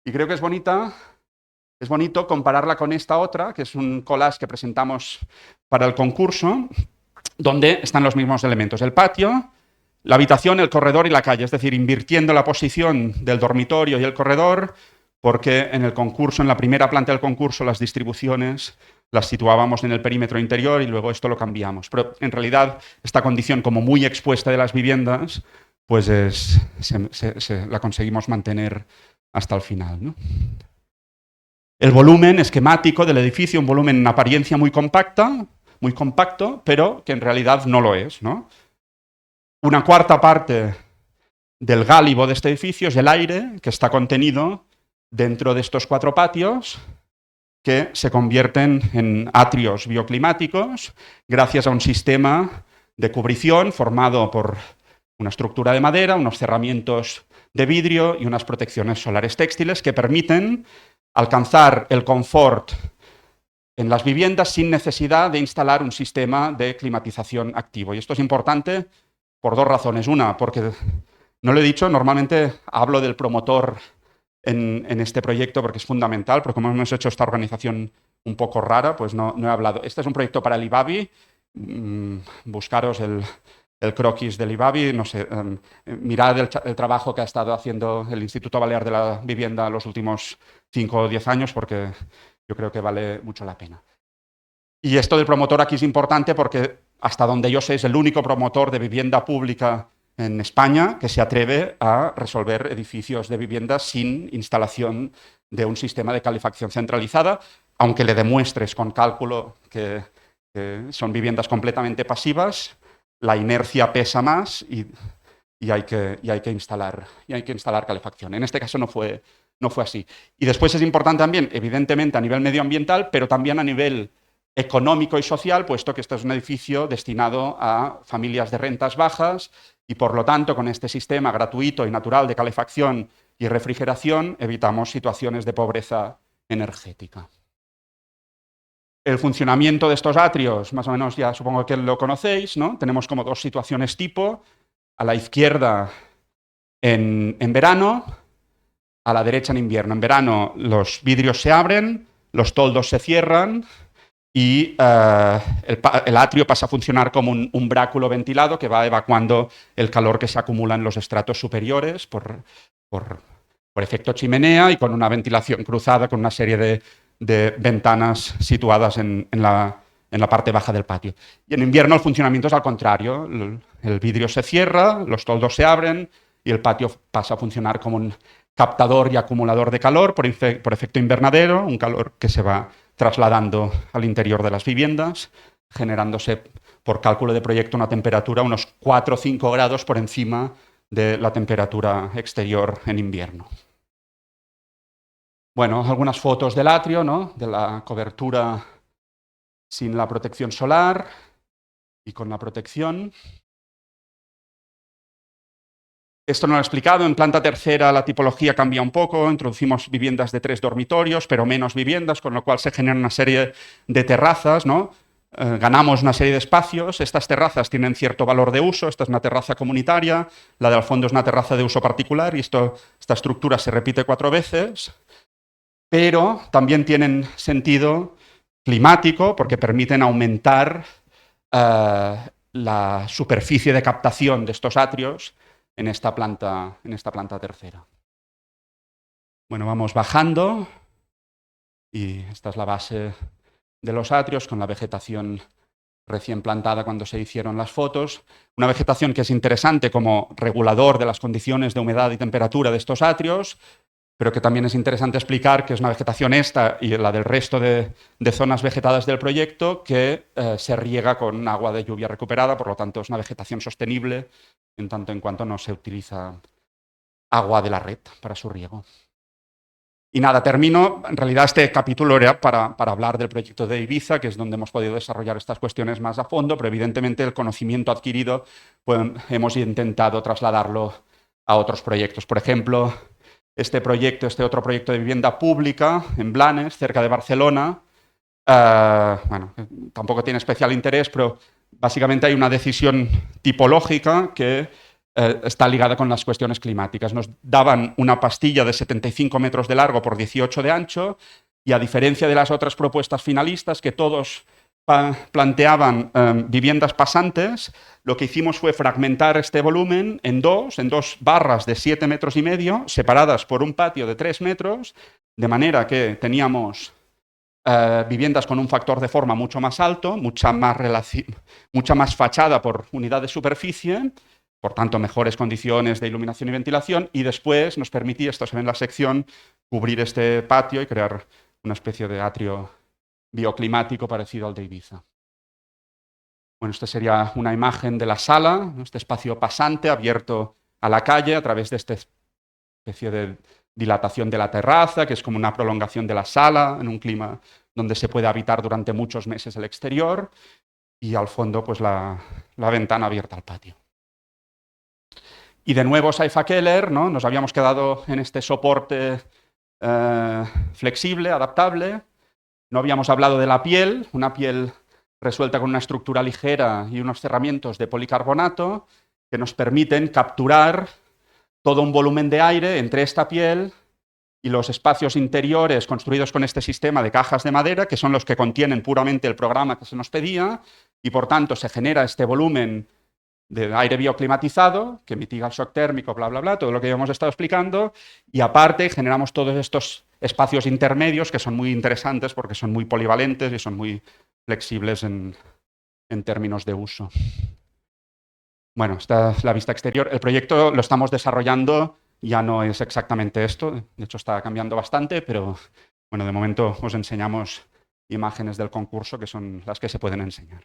Y creo que es bonito compararla con esta otra, que es un collage que presentamos para el concurso, donde están los mismos elementos: el patio, la habitación, el corredor y la calle, es decir, invirtiendo la posición del dormitorio y el corredor, porque en el concurso, en la primera planta del concurso, las distribuciones las situábamos en el perímetro interior y luego esto lo cambiamos. Pero en realidad esta condición como muy expuesta de las viviendas, pues la conseguimos mantener hasta el final, ¿no? El volumen esquemático del edificio, un volumen en apariencia muy compacto, pero que en realidad no lo es, ¿no? Una cuarta parte del gálibo de este edificio es el aire que está contenido dentro de estos 4 patios, que se convierten en atrios bioclimáticos gracias a un sistema de cubrición formado por una estructura de madera, unos cerramientos de vidrio y unas protecciones solares textiles que permiten alcanzar el confort en las viviendas sin necesidad de instalar un sistema de climatización activo. Y esto es importante por 2 razones. Una, porque, no lo he dicho, normalmente hablo del promotor en este proyecto porque es fundamental, pero como hemos hecho esta organización un poco rara, pues no he hablado. Este es un proyecto para el IBABI. Buscaros el croquis del IBABI, no sé, mirad el trabajo que ha estado haciendo el Instituto Balear de la Vivienda los últimos 5 o 10 años, porque yo creo que vale mucho la pena. Y esto del promotor aquí es importante porque, hasta donde yo sé, es el único promotor de vivienda pública en España que se atreve a resolver edificios de viviendas sin instalación de un sistema de calefacción centralizada, aunque le demuestres con cálculo que son viviendas completamente pasivas, la inercia pesa más y hay que instalar calefacción. En este caso no fue así. Y después es importante también, evidentemente, a nivel medioambiental, pero también a nivel económico y social, puesto que este es un edificio destinado a familias de rentas bajas y, por lo tanto, con este sistema gratuito y natural de calefacción y refrigeración, evitamos situaciones de pobreza energética. El funcionamiento de estos atrios, más o menos ya supongo que lo conocéis, ¿no? Tenemos como dos situaciones tipo. A la izquierda en verano, a la derecha en invierno. En verano los vidrios se abren, los toldos se cierran y el atrio pasa a funcionar como un umbráculo ventilado que va evacuando el calor que se acumula en los estratos superiores por efecto chimenea y con una ventilación cruzada con una serie de ventanas situadas en la parte baja del patio. Y en invierno el funcionamiento es al contrario. El vidrio se cierra, los toldos se abren y el patio pasa a funcionar como un captador y acumulador de calor por efecto invernadero, un calor que se va trasladando al interior de las viviendas, generándose por cálculo de proyecto una temperatura unos 4 o 5 grados por encima de la temperatura exterior en invierno. Bueno, algunas fotos del atrio, ¿no? De la cobertura sin la protección solar y con la protección. Esto no lo he explicado, en planta tercera la tipología cambia un poco, introducimos viviendas de 3 dormitorios, pero menos viviendas, con lo cual se generan una serie de terrazas, ¿no? Ganamos una serie de espacios, estas terrazas tienen cierto valor de uso, esta es una terraza comunitaria, la de al fondo es una terraza de uso particular y esta estructura se repite 4 veces, pero también tienen sentido climático porque permiten aumentar la superficie de captación de estos atrios en esta planta tercera. Bueno, vamos bajando y esta es la base de los atrios con la vegetación recién plantada cuando se hicieron las fotos. Una vegetación que es interesante como regulador de las condiciones de humedad y temperatura de estos atrios, pero que también es interesante explicar que es una vegetación esta y la del resto de zonas vegetadas del proyecto que se riega con agua de lluvia recuperada, por lo tanto es una vegetación sostenible en tanto en cuanto no se utiliza agua de la red para su riego. Y nada, termino. En realidad este capítulo era para hablar del proyecto de Ibiza, que es donde hemos podido desarrollar estas cuestiones más a fondo, pero evidentemente el conocimiento adquirido pues, hemos intentado trasladarlo a otros proyectos. Por ejemplo, este otro proyecto de vivienda pública en Blanes, cerca de Barcelona, bueno, tampoco tiene especial interés, pero básicamente hay una decisión tipológica que está ligada con las cuestiones climáticas. Nos daban una pastilla de 75 metros de largo por 18 de ancho y a diferencia de las otras propuestas finalistas que todos planteaban viviendas pasantes, lo que hicimos fue fragmentar este volumen en dos barras de 7,5 metros, separadas por un patio de 3 metros, de manera que teníamos viviendas con un factor de forma mucho más alto, mucha más fachada por unidad de superficie, por tanto mejores condiciones de iluminación y ventilación, y después nos permitía, esto se ve en la sección, cubrir este patio y crear una especie de atrio bioclimático parecido al de Ibiza. Bueno, esta sería una imagen de la sala, este espacio pasante abierto a la calle a través de esta especie de dilatación de la terraza, que es como una prolongación de la sala en un clima donde se puede habitar durante muchos meses el exterior, y al fondo pues la ventana abierta al patio. Y de nuevo Saifa Keller, ¿no? Nos habíamos quedado en este soporte flexible, adaptable. No habíamos hablado de la piel, una piel resuelta con una estructura ligera y unos cerramientos de policarbonato que nos permiten capturar todo un volumen de aire entre esta piel y los espacios interiores construidos con este sistema de cajas de madera, que son los que contienen puramente el programa que se nos pedía, y por tanto se genera este volumen de aire bioclimatizado que mitiga el shock térmico, bla, bla, bla, todo lo que hemos estado explicando, y aparte generamos todos estos espacios intermedios que son muy interesantes porque son muy polivalentes y son muy flexibles en términos de uso. Bueno, esta es la vista exterior. El proyecto lo estamos desarrollando, ya no es exactamente esto, de hecho está cambiando bastante, pero bueno, de momento os enseñamos imágenes del concurso que son las que se pueden enseñar.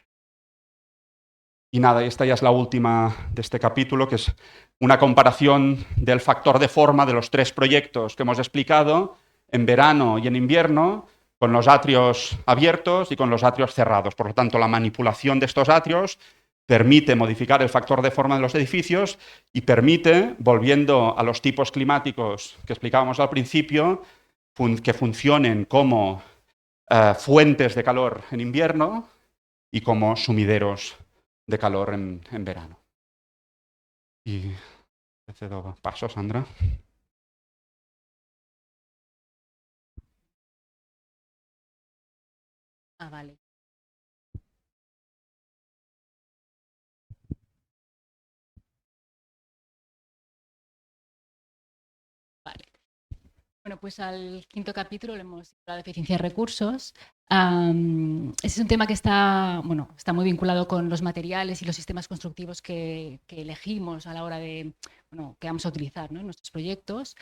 Y nada, esta ya es la última de este capítulo, que es una comparación del factor de forma de los 3 proyectos que hemos explicado en verano y en invierno, con los atrios abiertos y con los atrios cerrados. Por lo tanto, la manipulación de estos atrios permite modificar el factor de forma de los edificios y permite, volviendo a los tipos climáticos que explicábamos al principio, que funcionen como fuentes de calor en invierno y como sumideros de calor en verano. Y te cedo paso, Sandra. Vale. Vale. Bueno, pues al quinto capítulo le hemos hablado de eficiencia de recursos. Ese es un tema que está muy vinculado con los materiales y los sistemas constructivos que elegimos a la hora de, que vamos a utilizar, ¿no?, en nuestros proyectos.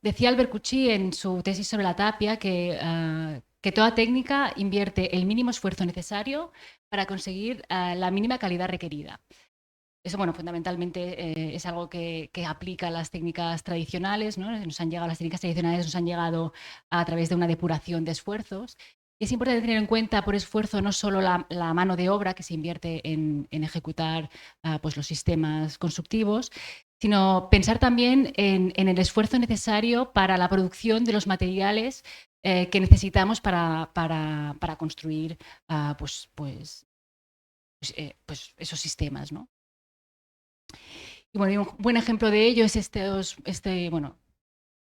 Decía Albert Cucci en su tesis sobre la tapia que toda técnica invierte el mínimo esfuerzo necesario para conseguir la mínima calidad requerida. Eso, fundamentalmente es algo que aplica a las técnicas tradicionales, ¿no? Las técnicas tradicionales nos han llegado a través de una depuración de esfuerzos. Es importante tener en cuenta por esfuerzo no solo la mano de obra que se invierte en ejecutar pues los sistemas constructivos, sino pensar también en el esfuerzo necesario para la producción de los materiales que necesitamos para construir esos sistemas, ¿no? Y un buen ejemplo de ello es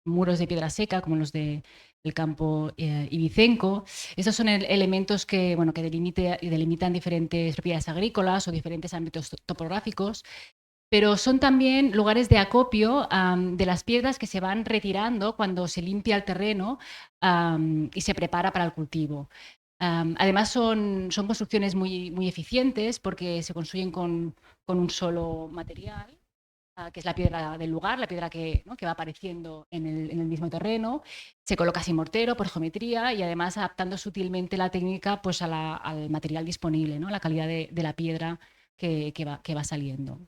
muros de piedra seca, como los del campo ibicenco. Estos son elementos que delimitan diferentes propiedades agrícolas o diferentes ámbitos topográficos, pero son también lugares de acopio de las piedras que se van retirando cuando se limpia el terreno y se prepara para el cultivo. Además son construcciones muy, muy eficientes porque se construyen con un solo material, que es la piedra del lugar, la piedra que va apareciendo en el mismo terreno. Se coloca sin mortero, por geometría, y además adaptando sutilmente la técnica pues, al material disponible, ¿no?, la calidad de la piedra que va saliendo.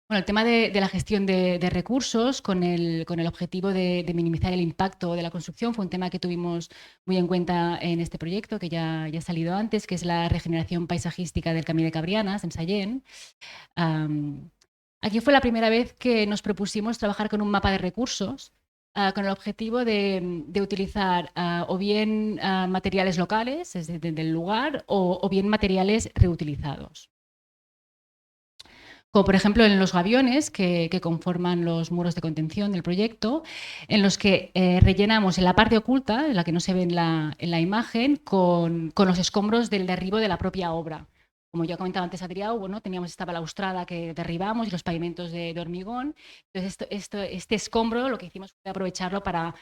Bueno, el tema de la gestión de recursos con el objetivo de minimizar el impacto de la construcción fue un tema que tuvimos muy en cuenta en este proyecto, que ya ha salido antes, que es la regeneración paisajística del Camí de Cabrianas, en Sallent. Aquí fue la primera vez que nos propusimos trabajar con un mapa de recursos, con el objetivo de utilizar o bien materiales locales, es decir, del lugar, o bien materiales reutilizados. Como por ejemplo en los gaviones que conforman los muros de contención del proyecto, en los que rellenamos en la parte oculta, en la que no se ve en la imagen, con los escombros del derribo de la propia obra. Como ya comentaba antes Adrià, teníamos esta balaustrada que derribamos y los pavimentos de hormigón. Entonces este escombro lo que hicimos fue aprovecharlo para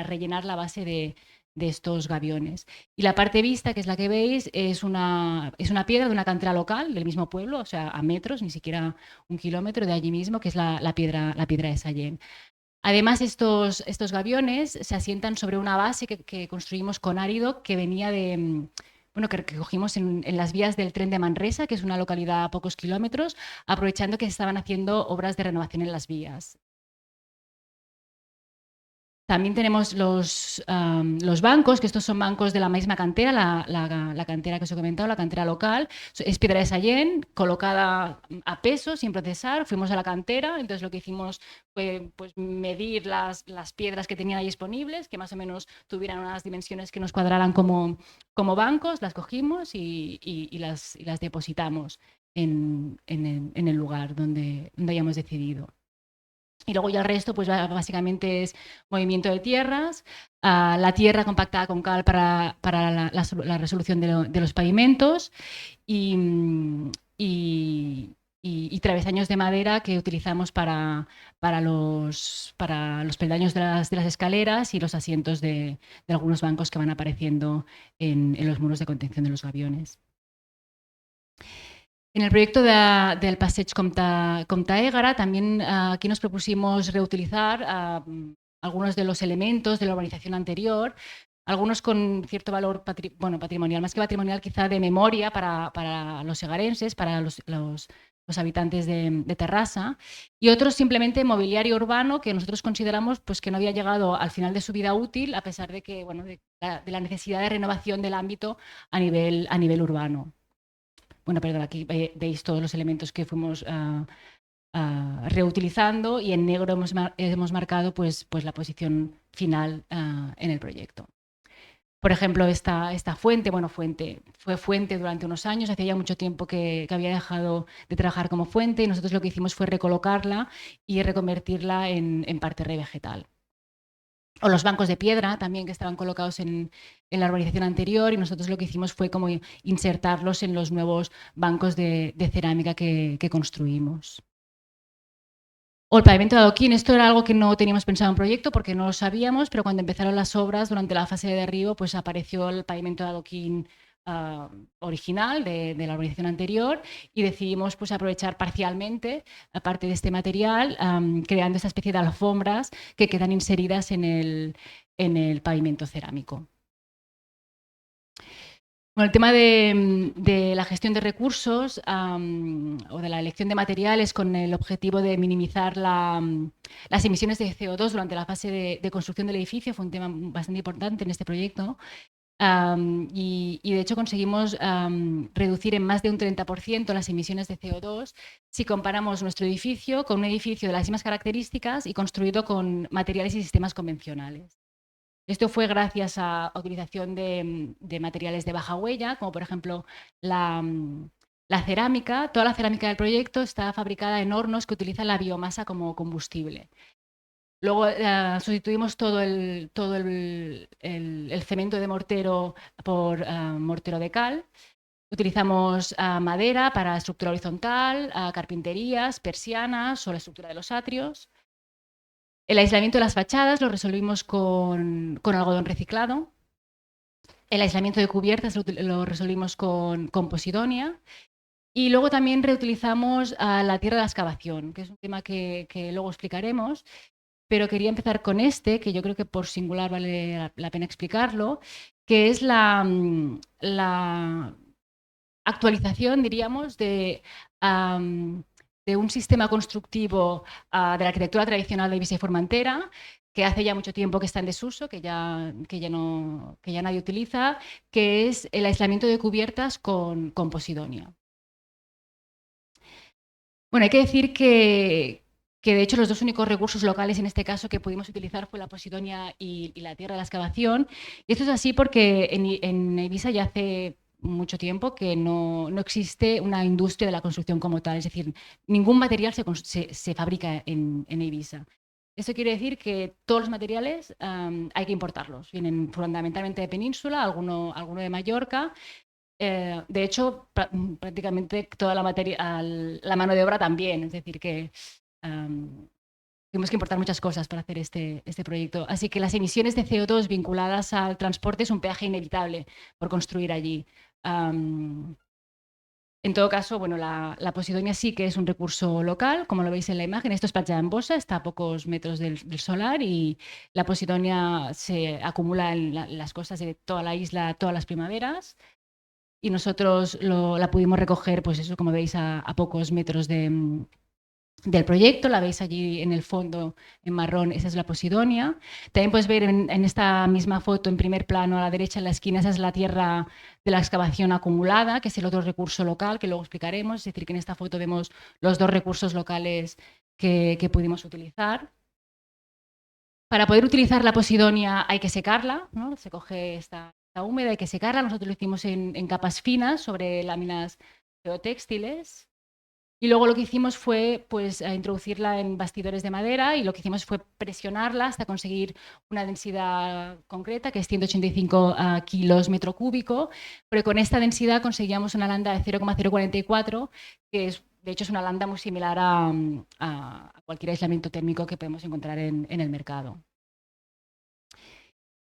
rellenar la base de estos gaviones. Y la parte vista, que es la que veis, es una piedra de una cantera local del mismo pueblo, o sea, a metros, ni siquiera 1 kilómetro de allí mismo, que es la piedra de Sallent. Además, estos gaviones se asientan sobre una base que construimos con árido que venía que cogimos en las vías del tren de Manresa, que es una localidad a pocos kilómetros, aprovechando que se estaban haciendo obras de renovación en las vías. También tenemos los bancos, que estos son bancos de la misma cantera, la cantera que os he comentado, la cantera local. Es piedra de Sallent, colocada a peso, sin procesar. Fuimos a la cantera, entonces lo que hicimos fue pues, medir las piedras que tenían ahí disponibles, que más o menos tuvieran unas dimensiones que nos cuadraran como bancos, las cogimos y las depositamos en el lugar donde hayamos decidido. Y luego ya el resto, pues básicamente es movimiento de tierras, la tierra compactada con cal para la resolución de los pavimentos y travesaños de madera que utilizamos para los peldaños de las escaleras y los asientos de algunos bancos que van apareciendo en los muros de contención de los gaviones. En el proyecto del Passeig Comte Égara también aquí nos propusimos reutilizar algunos de los elementos de la urbanización anterior, algunos con cierto valor patrimonial, más que patrimonial quizá de memoria para los egarenses, para los habitantes de Terrassa, y otros simplemente mobiliario urbano que nosotros consideramos pues, que no había llegado al final de su vida útil, a pesar de que de la necesidad de renovación del ámbito a nivel urbano. Bueno, perdón, aquí veis todos los elementos que fuimos reutilizando, y en negro hemos marcado pues la posición final en el proyecto. Por ejemplo, esta fuente, fue fuente durante unos años, hacía ya mucho tiempo que había dejado de trabajar como fuente, y nosotros lo que hicimos fue recolocarla y reconvertirla en parterre vegetal. O los bancos de piedra también, que estaban colocados en la urbanización anterior, y nosotros lo que hicimos fue como insertarlos en los nuevos bancos de cerámica que construimos. O el pavimento de adoquín, esto era algo que no teníamos pensado en proyecto porque no lo sabíamos, pero cuando empezaron las obras, durante la fase de derribo, pues apareció el pavimento de adoquín original de la urbanización anterior, y decidimos pues aprovechar parcialmente parte de este material, creando esta especie de alfombras que quedan inseridas en el pavimento cerámico. Bueno, el tema de la gestión de recursos o de la elección de materiales con el objetivo de minimizar las emisiones de CO2 durante la fase de construcción del edificio fue un tema bastante importante en este proyecto. Y de hecho conseguimos reducir en más de un 30% las emisiones de CO2 si comparamos nuestro edificio con un edificio de las mismas características y construido con materiales y sistemas convencionales. Esto fue gracias a utilización de materiales de baja huella, como por ejemplo la cerámica. Toda la cerámica del proyecto está fabricada en hornos que utilizan la biomasa como combustible. Luego sustituimos todo el cemento de mortero por mortero de cal. Utilizamos madera para estructura horizontal, carpinterías, persianas o la estructura de los atrios. El aislamiento de las fachadas lo resolvimos con algodón reciclado. El aislamiento de cubiertas lo resolvimos con posidonia. Y luego también reutilizamos la tierra de la excavación, que es un tema que luego explicaremos. Pero quería empezar con este, que yo creo que por singular vale la pena explicarlo, que es la actualización, diríamos, de un sistema constructivo de la arquitectura tradicional de Eivissa y Formentera, que hace ya mucho tiempo que está en desuso, que ya nadie utiliza, que es el aislamiento de cubiertas con posidonia. Bueno, hay que decir que de hecho los dos únicos recursos locales en este caso que pudimos utilizar fue la posidonia y la tierra de la excavación. Y esto es así porque en Eivissa ya hace mucho tiempo que no existe una industria de la construcción como tal, es decir, ningún material se fabrica en Eivissa. Eso quiere decir que todos los materiales hay que importarlos, vienen fundamentalmente de Península, alguno de Mallorca. De hecho, prácticamente toda la mano de obra también, es decir, que tuvimos que importar muchas cosas para hacer este proyecto. Así que las emisiones de CO2 vinculadas al transporte es un peaje inevitable por construir allí. En todo caso, bueno, la posidonia sí que es un recurso local, como lo veis en la imagen. Esto es Platja d'Embossa, está a pocos metros del solar, y la posidonia se acumula en las costas de toda la isla todas las primaveras. Y nosotros la pudimos recoger, pues eso, como veis, a pocos metros del proyecto. La veis allí en el fondo, en marrón, esa es la posidonia. También puedes ver en esta misma foto, en primer plano, a la derecha, en la esquina, esa es la tierra de la excavación acumulada, que es el otro recurso local, que luego explicaremos. Es decir, que en esta foto vemos los dos recursos locales que pudimos utilizar. Para poder utilizar la posidonia hay que secarla, ¿no? Se coge esta húmeda, hay que secarla. Nosotros lo hicimos en capas finas sobre láminas geotextiles. Y luego lo que hicimos fue pues, introducirla en bastidores de madera, y lo que hicimos fue presionarla hasta conseguir una densidad concreta, que es 185 kilos metro cúbico. Pero con esta densidad conseguíamos una landa de 0,044, que de hecho es una landa muy similar a cualquier aislamiento térmico que podemos encontrar en el mercado.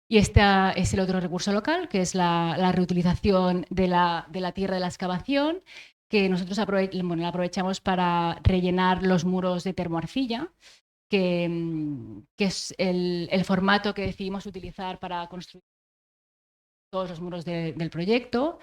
Y este es el otro recurso local, que es la reutilización de la tierra de la excavación, que nosotros la aprovechamos para rellenar los muros de termoarcilla, que es el formato que decidimos utilizar para construir todos los muros del proyecto.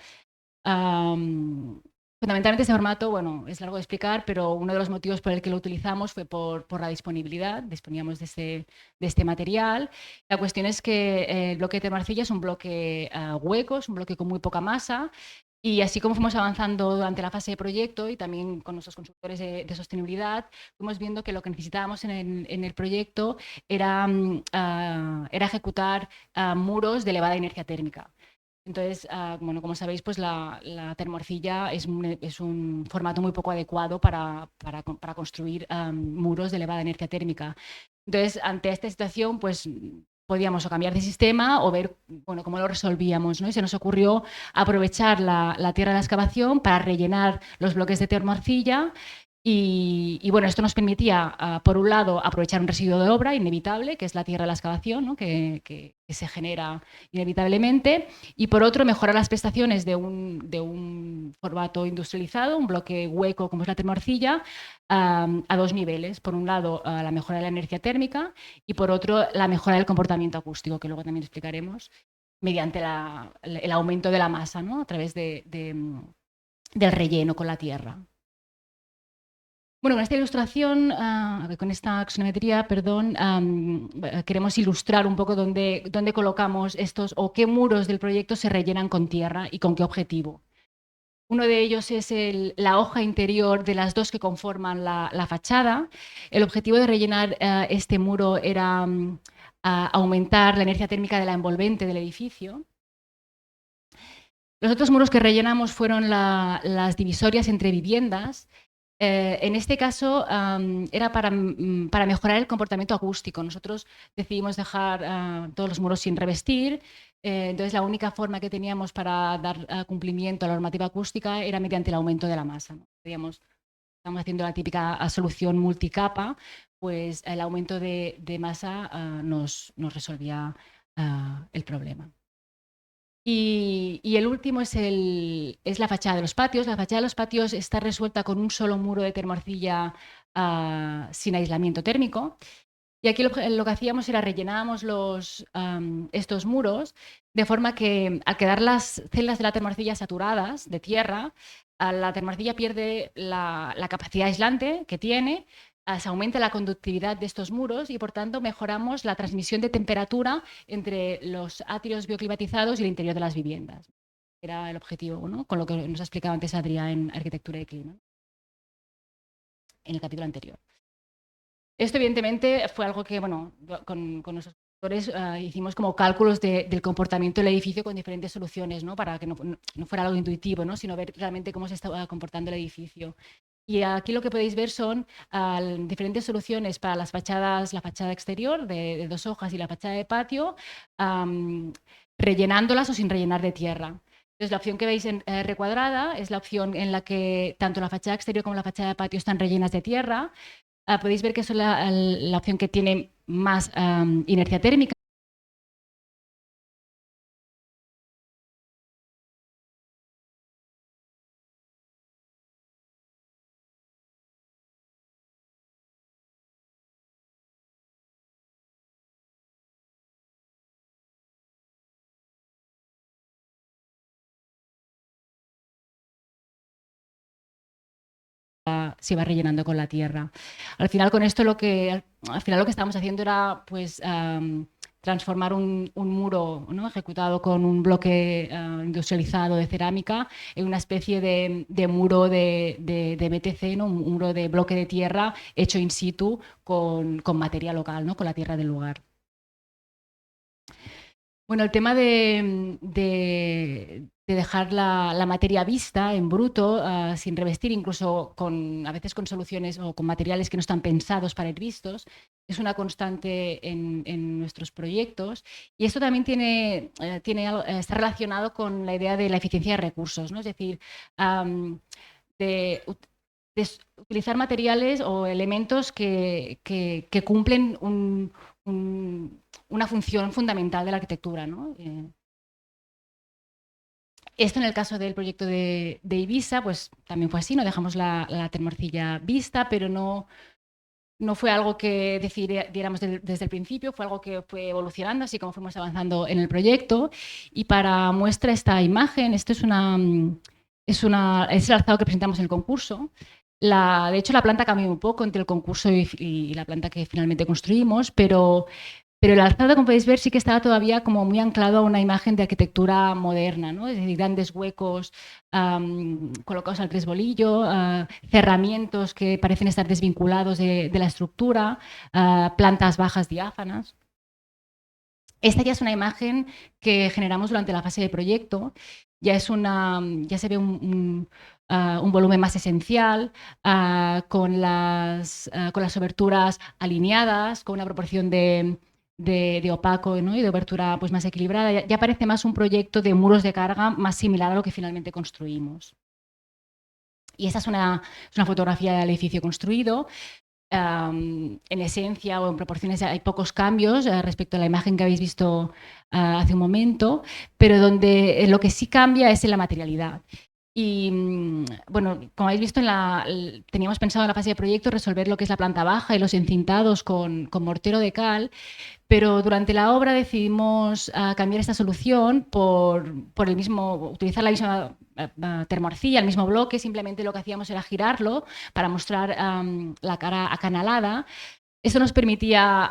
Fundamentalmente ese formato, bueno, es largo de explicar, pero uno de los motivos por el que lo utilizamos fue por la disponibilidad. Disponíamos de este material. La cuestión es que el bloque de termoarcilla es un bloque hueco, es un bloque con muy poca masa, Y así como fuimos avanzando durante la fase de proyecto y también con nuestros consultores de sostenibilidad, fuimos viendo que lo que necesitábamos en el proyecto era, era ejecutar muros de elevada inercia térmica. Entonces, bueno, como sabéis, pues la termorcilla es un formato muy poco adecuado para construir muros de elevada inercia térmica. Entonces, ante esta situación, pues podíamos o cambiar de sistema o ver, bueno, cómo lo resolvíamos, ¿no? Y se nos ocurrió aprovechar la tierra de la excavación para rellenar los bloques de termorcilla. Y bueno, esto nos permitía, por un lado, aprovechar un residuo de obra inevitable, que es la tierra de la excavación, ¿no? que se genera inevitablemente, y por otro, mejorar las prestaciones de un formato industrializado, un bloque hueco como es la termorcilla, a dos niveles. Por un lado, la mejora de la energía térmica y por otro, la mejora del comportamiento acústico, que luego también explicaremos, mediante el aumento de la masa, ¿no? A través del relleno con la tierra. Bueno, con esta ilustración, con esta axonometría, perdón, queremos ilustrar un poco dónde colocamos estos o qué muros del proyecto se rellenan con tierra y con qué objetivo. Uno de ellos es la hoja interior de las dos que conforman la fachada. El objetivo de rellenar este muro era aumentar la energía térmica de la envolvente del edificio. Los otros muros que rellenamos fueron las divisorias entre viviendas. En este caso era para mejorar el comportamiento acústico. Nosotros decidimos dejar todos los muros sin revestir, entonces la única forma que teníamos para dar cumplimiento a la normativa acústica era mediante el aumento de la masa, ¿no? Estamos haciendo la típica solución multicapa, pues el aumento de masa nos resolvía el problema. Y el último es la fachada de los patios. La fachada de los patios está resuelta con un solo muro de termorcilla sin aislamiento térmico. Y aquí lo que hacíamos era rellenábamos estos muros de forma que al quedar las celdas de la termorcilla saturadas de tierra, la termorcilla pierde la capacidad aislante que tiene, se aumenta la conductividad de estos muros y, por tanto, mejoramos la transmisión de temperatura entre los átrios bioclimatizados y el interior de las viviendas. Era el objetivo, ¿no? Con lo que nos ha explicado antes Adrià en Arquitectura y Clima, en el capítulo anterior. Esto, evidentemente, fue algo que, bueno, con nuestros autores hicimos como cálculos del comportamiento del edificio con diferentes soluciones, ¿no? Para que no fuera algo intuitivo, ¿no? Sino ver realmente cómo se estaba comportando el edificio. Y aquí lo que podéis ver son diferentes soluciones para las fachadas, la fachada exterior de 2 hojas y la fachada de patio, rellenándolas o sin rellenar de tierra. Entonces, la opción que veis recuadrada es la opción en la que tanto la fachada exterior como la fachada de patio están rellenas de tierra. Podéis ver que es la opción que tiene más inercia térmica. Se va rellenando con la tierra. Al final, con esto lo que estábamos haciendo era pues transformar un muro, ¿no? ejecutado con un bloque industrializado de cerámica en una especie de muro de BTC, ¿no? Un muro de bloque de tierra hecho in situ con materia local, ¿no? Con la tierra del lugar. Bueno, el tema de dejar la materia vista en bruto, sin revestir, incluso a veces con soluciones o con materiales que no están pensados para ir vistos, es una constante en nuestros proyectos. Y esto también está relacionado con la idea de la eficiencia de recursos, ¿no? Es decir, de utilizar materiales o elementos que cumplen una función fundamental de la arquitectura, ¿no? Esto en el caso del proyecto de Ibiza, pues también fue así, no dejamos la termorcilla vista, pero no fue algo que decidiéramos desde el principio, fue algo que fue evolucionando, así como fuimos avanzando en el proyecto. Y para muestra esta imagen, esto es el alzado que presentamos en el concurso. De hecho, la planta cambió un poco entre el concurso y la planta que finalmente construimos, pero Pero el alzado, como podéis ver, sí que estaba todavía como muy anclado a una imagen de arquitectura moderna, ¿no? Es decir, grandes huecos colocados al tresbolillo, cerramientos que parecen estar desvinculados de la estructura, plantas bajas diáfanas. Esta ya es una imagen que generamos durante la fase de proyecto. Ya se ve un volumen más esencial, con las oberturas alineadas, con una proporción de opaco, ¿no? Y de obertura pues, más equilibrada. Ya parece más un proyecto de muros de carga más similar a lo que finalmente construimos. Y esta es una fotografía del edificio construido. En esencia o en proporciones hay pocos cambios respecto a la imagen que habéis visto hace un momento, pero donde lo que sí cambia es en la materialidad. Y bueno, como habéis visto, teníamos pensado en la fase de proyecto resolver lo que es la planta baja y los encintados con mortero de cal, pero durante la obra decidimos cambiar esta solución por utilizar la misma termoarcilla, el mismo bloque. Simplemente lo que hacíamos era girarlo para mostrar la cara acanalada. Esto nos permitía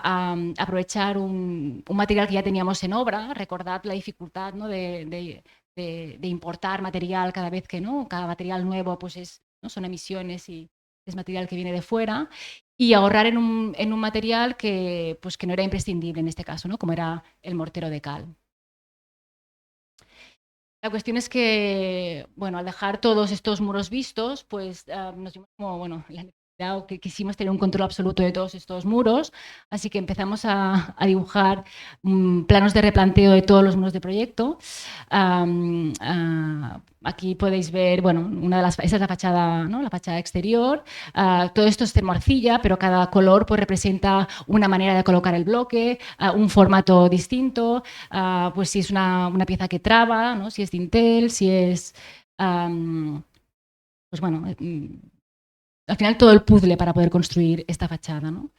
aprovechar un material que ya teníamos en obra. Recordad la dificultad, ¿no? de importar material cada vez que, ¿no? Cada material nuevo pues ¿no? Son emisiones y es material que viene de fuera, y ahorrar en un material que no era imprescindible en este caso, ¿no? Como era el mortero de cal. La cuestión es que, bueno, al dejar todos estos muros vistos, pues nos dimos como, bueno, la necesidad o que quisimos tener un control absoluto de todos estos muros, así que empezamos a dibujar planos de replanteo de todos los muros de proyecto. Aquí podéis ver, bueno, esa es la fachada, ¿no? La fachada exterior. Todo esto es termoarcilla, pero cada color pues representa una manera de colocar el bloque, un formato distinto, pues si es una pieza que traba, ¿no? Si es dintel, si es, pues bueno, al final todo el puzzle para poder construir esta fachada, ¿no?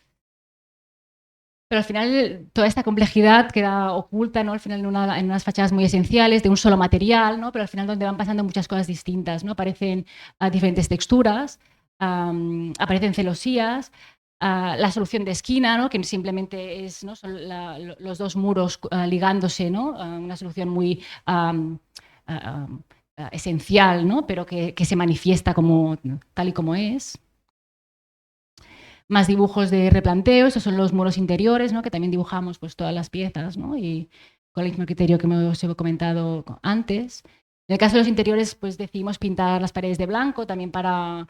Pero al final toda esta complejidad queda oculta, ¿no? Al final en unas fachadas muy esenciales, de un solo material, ¿no? Pero al final donde van pasando muchas cosas distintas, ¿no? Aparecen diferentes texturas, aparecen celosías, la solución de esquina, ¿no? Que simplemente es, ¿no? Son los dos muros ligándose, ¿no? Una solución muy esencial, ¿no? Pero que se manifiesta tal y como es. Más dibujos de replanteo, estos son los muros interiores, ¿no? Que también dibujamos pues, todas las piezas, ¿no? Y con el mismo criterio que os he comentado antes. En el caso de los interiores, pues decidimos pintar las paredes de blanco, también para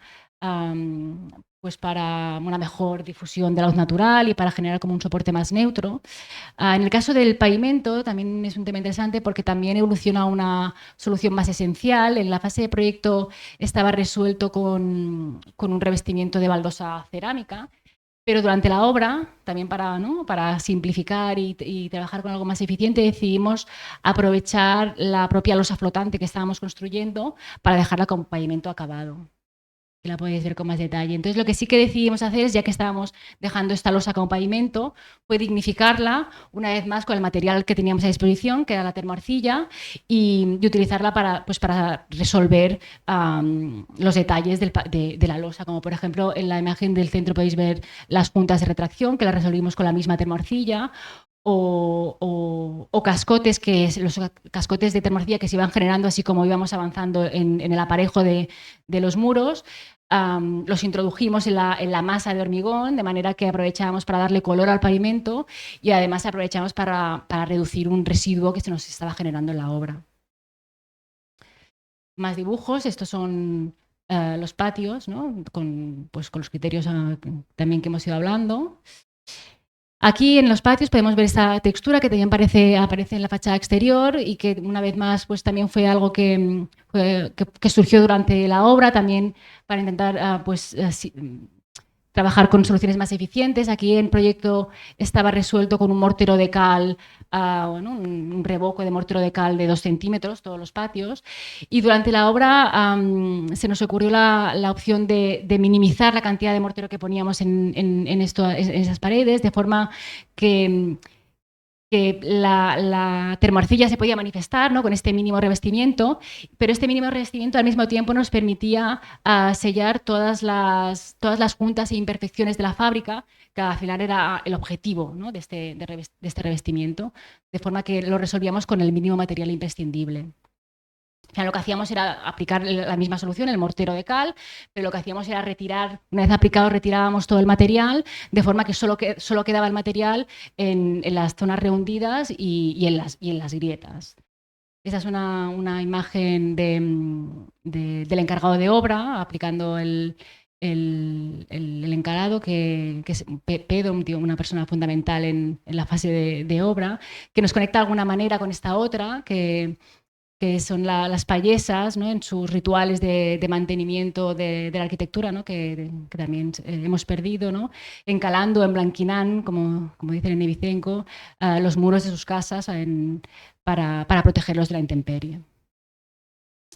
una mejor difusión de la luz natural y para generar como un soporte más neutro. En el caso del pavimento también es un tema interesante porque también evoluciona a una solución más esencial. En la fase de proyecto estaba resuelto con un revestimiento de baldosa cerámica, pero durante la obra, también para simplificar y trabajar con algo más eficiente, decidimos aprovechar la propia losa flotante que estábamos construyendo para dejarla con pavimento acabado. Que la podéis ver con más detalle. Entonces, lo que sí que decidimos hacer es, ya que estábamos dejando esta losa como pavimento, fue dignificarla una vez más con el material que teníamos a disposición, que era la termoarcilla, y utilizarla para resolver los detalles de la losa, como por ejemplo en la imagen del centro podéis ver las juntas de retracción, que las resolvimos con la misma termoarcilla, o cascotes, los cascotes de termoarcilla que se iban generando así como íbamos avanzando en el aparejo de los muros. Los introdujimos en la masa de hormigón, de manera que aprovechábamos para darle color al pavimento y además aprovechamos para reducir un residuo que se nos estaba generando en la obra. Más dibujos, estos son los patios, ¿no? con los criterios también que hemos ido hablando. Aquí en los patios podemos ver esta textura que también aparece en la fachada exterior y que una vez más pues, también fue algo que surgió durante la obra, también para intentar trabajar con soluciones más eficientes. Aquí en proyecto estaba resuelto con un mortero de cal, un revoco de mortero de cal de 2 centímetros, todos los patios. Y durante la obra se nos ocurrió la opción de minimizar la cantidad de mortero que poníamos en esas paredes, de forma que que la termoarcilla se podía manifestar, ¿no?, con este mínimo revestimiento, pero este mínimo revestimiento al mismo tiempo nos permitía sellar todas las juntas e imperfecciones de la fábrica, que al final era el objetivo, ¿no?, de este revestimiento, de forma que lo resolvíamos con el mínimo material imprescindible. O sea, lo que hacíamos era aplicar la misma solución, el mortero de cal, pero lo que hacíamos era retirar, una vez aplicado, retirábamos todo el material, de forma que solo quedaba el material en las zonas rehundidas y en las grietas. Esta es una imagen del encargado de obra, aplicando el encarado, que es Pedro, una persona fundamental en la fase de obra, que nos conecta de alguna manera con esta otra, que son las payesas, ¿no?, en sus rituales de mantenimiento de la arquitectura, ¿no?, que también hemos perdido, ¿no?, encalando, emblanquinando, como dicen en Ibicenco, los muros de sus casas para protegerlos de la intemperie.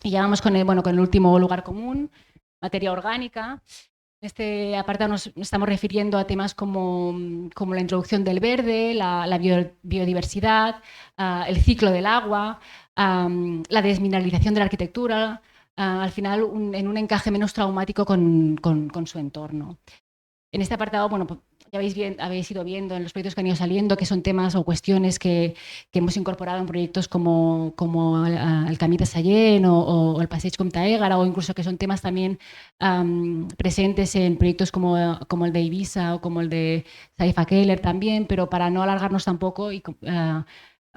Y ya vamos con el último lugar común, materia orgánica. En este apartado nos estamos refiriendo a temas como la introducción del verde, la biodiversidad, el ciclo del agua, la desmineralización de la arquitectura, al final en un encaje menos traumático con su entorno. En este apartado, pues ya habéis ido viendo en los proyectos que han ido saliendo que son temas o cuestiones que hemos incorporado en proyectos como el Camí de Sallent o el Passeig Comte Égara, o incluso que son temas también presentes en proyectos como el de Ibiza o como el de Saifa Keller también, pero para no alargarnos tampoco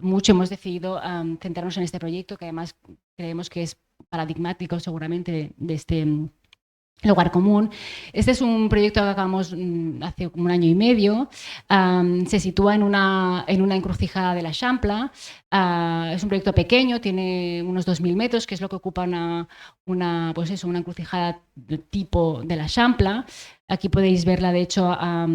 mucho, hemos decidido centrarnos en este proyecto, que además creemos que es paradigmático seguramente de este lugar común. Este es un proyecto que acabamos hace como 1 año y medio. Se sitúa en una encrucijada de la Champla. Es un proyecto pequeño, tiene unos 2.000 metros, que es lo que ocupa una encrucijada tipo de la Champla. Aquí podéis verla, de hecho, a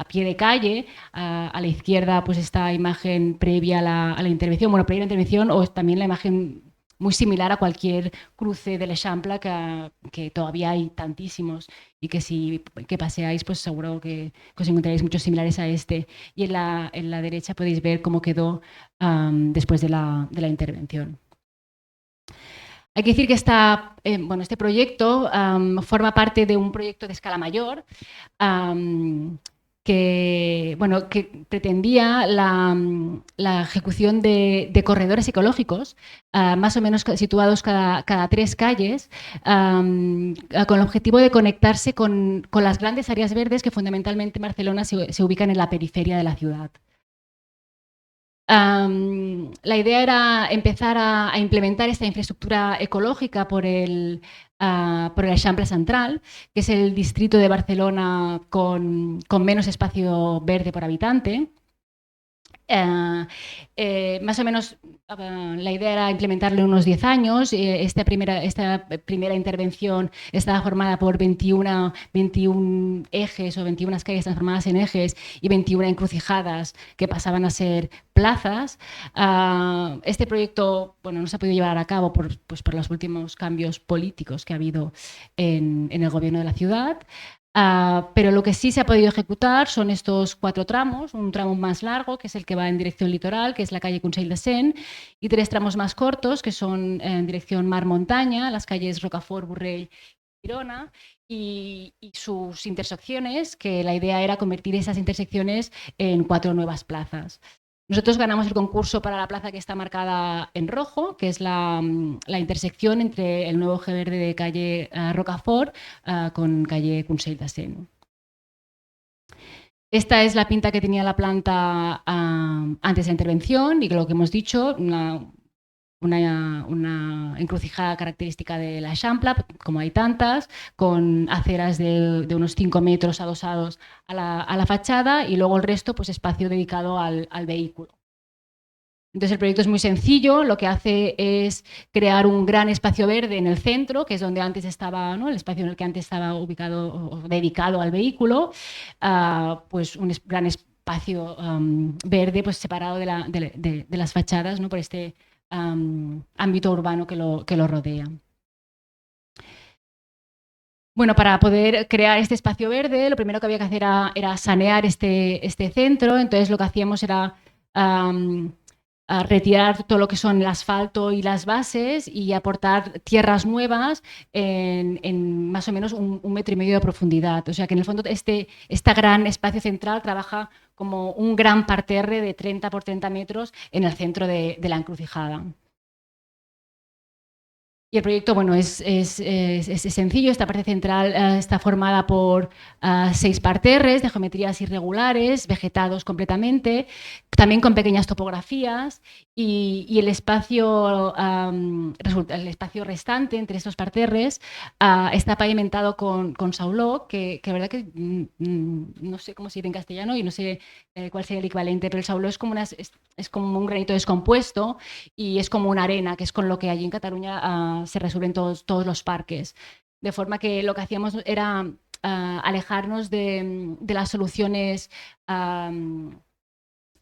pie de calle. A la izquierda, pues, esta imagen previa a la intervención. Bueno, previa a la intervención, o también la imagen muy similar a cualquier cruce de la Champla, que todavía hay tantísimos, y que si paseáis, pues seguro que os encontraréis muchos similares a este. Y en la derecha podéis ver cómo quedó después de la intervención. Hay que decir que este proyecto forma parte de un proyecto de escala mayor, que pretendía la ejecución de corredores ecológicos, más o menos situados cada 3 calles, con el objetivo de conectarse con las grandes áreas verdes que fundamentalmente en Barcelona se ubican en la periferia de la ciudad. La idea era empezar a implementar esta infraestructura ecológica por el Eixample Central, que es el distrito de Barcelona con menos espacio verde por habitante. Más o menos la idea era implementarlo en unos 10 años. Esta primera intervención estaba formada por 21 ejes o 21 calles transformadas en ejes y 21 encrucijadas que pasaban a ser plazas. Este proyecto no se ha podido llevar a cabo por los últimos cambios políticos que ha habido en el gobierno de la ciudad. Pero lo que sí se ha podido ejecutar son estos 4 tramos, un tramo más largo, que es el que va en dirección litoral, que es la calle Consell de Cent, y 3 tramos más cortos, que son en dirección mar-montaña, las calles Rocafort, Borrell y Girona, y sus intersecciones, que la idea era convertir esas intersecciones en 4 nuevas plazas. Nosotros ganamos el concurso para la plaza que está marcada en rojo, que es la intersección entre el nuevo eje verde de calle Rocafort con calle Consell de Cent. Esta es la pinta que tenía la planta antes de la intervención, y lo que hemos dicho, una encrucijada característica de la Champla, como hay tantas, con aceras de unos 5 metros adosados a la fachada, y luego el resto, pues, espacio dedicado al vehículo. Entonces el proyecto es muy sencillo, lo que hace es crear un gran espacio verde en el centro, que es donde antes estaba, ¿no?, el espacio en el que antes estaba ubicado o dedicado al vehículo, pues un gran espacio verde, pues, separado de las fachadas, ¿no?, por este ámbito urbano que lo rodea. Bueno, para poder crear este espacio verde, lo primero que había que hacer era sanear este centro. Entonces lo que hacíamos era a retirar todo lo que son el asfalto y las bases y aportar tierras nuevas en más o menos 1,5 metros de profundidad. O sea que en el fondo este gran espacio central trabaja como un gran parterre de 30 por 30 metros en el centro de la encrucijada. Y el proyecto, bueno, es sencillo. Esta parte central está formada por 6 parterres de geometrías irregulares, vegetados completamente, también con pequeñas topografías, y el espacio restante entre estos parterres está pavimentado con sauló, que la verdad que no sé cómo se dice en castellano y no sé cuál sería el equivalente, pero el sauló es como un granito descompuesto y es como una arena, que es con lo que allí en Cataluña se resuelven todos los parques. De forma que lo que hacíamos era alejarnos de las soluciones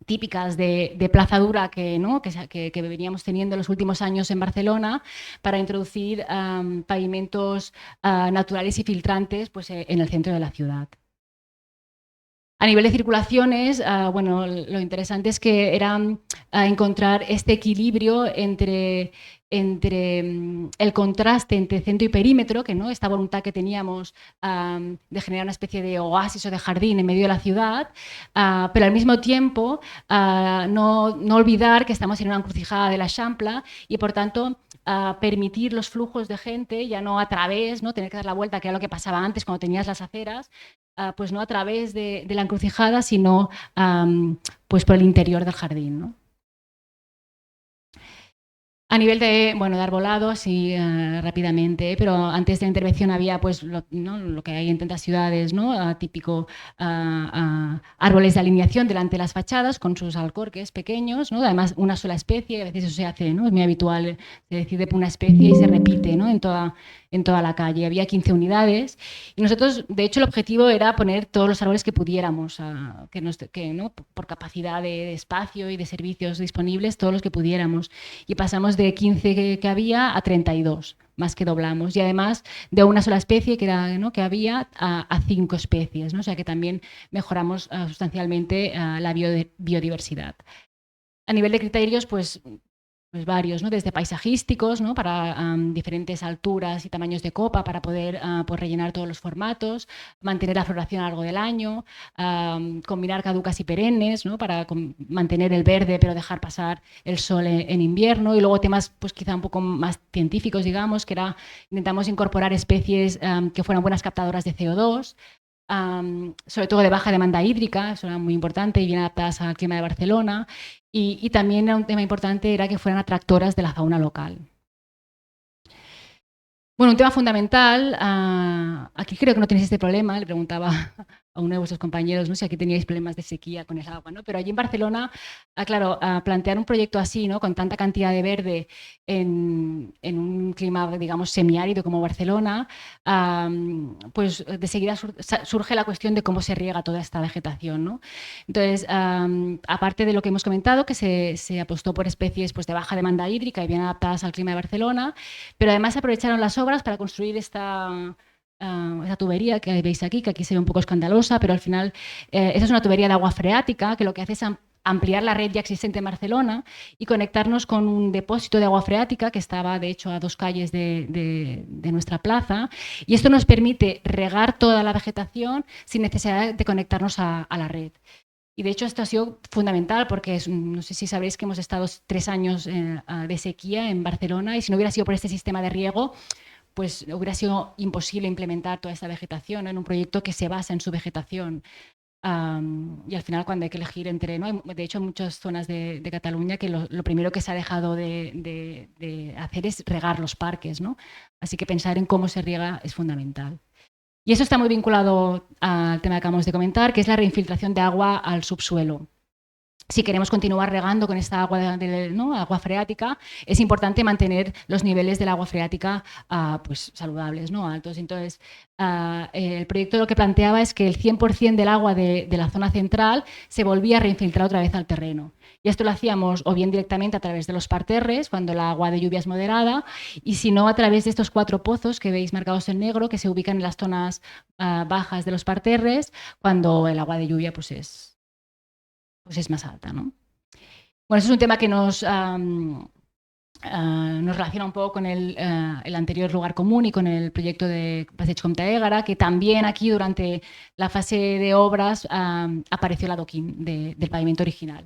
típicas de plaza dura que veníamos teniendo en los últimos años en Barcelona, para introducir pavimentos naturales y filtrantes pues, en el centro de la ciudad. A nivel de circulaciones, bueno, lo interesante es que era encontrar este equilibrio entre el contraste entre centro y perímetro, que ¿no? Esta voluntad que teníamos de generar una especie de oasis o de jardín en medio de la ciudad, pero al mismo tiempo no olvidar que estamos en una encrucijada de la Eixample y por tanto permitir los flujos de gente, ya no a través, ¿no? Tener que dar la vuelta, que era lo que pasaba antes cuando tenías las aceras, pues no a través de la encrucijada, sino pues por el interior del jardín, ¿no? A nivel de arbolado, sí, rápidamente, pero antes de la intervención había pues lo que hay en tantas ciudades, ¿no? Típico árboles de alineación delante de las fachadas con sus alcorques pequeños, ¿no? Además una sola especie, a veces eso se hace, ¿no? Es muy habitual, se decide por una especie y se repite, ¿no? en toda la calle. Había 15 unidades y nosotros, de hecho, el objetivo era poner todos los árboles que pudiéramos, ¿no? Por capacidad de espacio y de servicios disponibles, todos los que pudiéramos. Y pasamos de 15 que había a 32, más que doblamos. Y además de una sola especie que había a 5 especies, ¿no? O sea que también mejoramos sustancialmente la biodiversidad. A nivel de criterios, pues varios, ¿no? Desde paisajísticos, ¿no? Para diferentes alturas y tamaños de copa para poder pues rellenar todos los formatos, mantener la floración a lo largo del año, combinar caducas y perennes, ¿no? Para mantener el verde pero dejar pasar el sol en invierno, y luego temas pues quizá un poco más científicos, digamos, que intentamos incorporar especies que fueran buenas captadoras de CO2, sobre todo de baja demanda hídrica, eso era muy importante y bien adaptadas al clima de Barcelona, y también un tema importante era que fueran atractoras de la fauna local. Bueno, un tema fundamental, aquí creo que no tenéis este problema, le preguntaba a uno de vuestros compañeros, ¿no? Si aquí teníais problemas de sequía con el agua, ¿no? Pero allí en Barcelona, claro, plantear un proyecto así, ¿no? Con tanta cantidad de verde en un clima, digamos, semiárido como Barcelona, pues de seguida surge la cuestión de cómo se riega toda esta vegetación, ¿no? Entonces, aparte de lo que hemos comentado, que se apostó por especies pues, de baja demanda hídrica y bien adaptadas al clima de Barcelona, pero además se aprovecharon las obras para construir esa tubería que veis aquí, que aquí se ve un poco escandalosa, pero al final esa es una tubería de agua freática que lo que hace es ampliar la red ya existente en Barcelona y conectarnos con un depósito de agua freática que estaba, de hecho, a 2 calles de nuestra plaza, y esto nos permite regar toda la vegetación sin necesidad de conectarnos a la red. Y de hecho esto ha sido fundamental porque no sé si sabréis que hemos estado 3 años de sequía en Barcelona, y si no hubiera sido por este sistema de riego, pues hubiera sido imposible implementar toda esta vegetación, ¿no? En un proyecto que se basa en su vegetación. Y al final, cuando hay que elegir entre, ¿no? De hecho, en muchas zonas de Cataluña que lo primero que se ha dejado de hacer es regar los parques, ¿no? Así que pensar en cómo se riega es fundamental. Y eso está muy vinculado al tema que acabamos de comentar, que es la reinfiltración de agua al subsuelo. Si queremos continuar regando con esta agua, ¿no? Agua freática, es importante mantener los niveles del agua freática pues, saludables, ¿no? Altos. Entonces, el proyecto lo que planteaba es que el 100% del agua de la zona central se volvía a reinfiltrar otra vez al terreno. Y esto lo hacíamos o bien directamente a través de los parterres, cuando el agua de lluvia es moderada, y si no, a través de estos 4 pozos que veis marcados en negro, que se ubican en las zonas bajas de los parterres, cuando el agua de lluvia pues es más alta, ¿no? Bueno, eso es un tema que nos relaciona un poco con el anterior lugar común y con el proyecto de Passeig Comte Égara, que también aquí durante la fase de obras apareció el adoquín del pavimento original.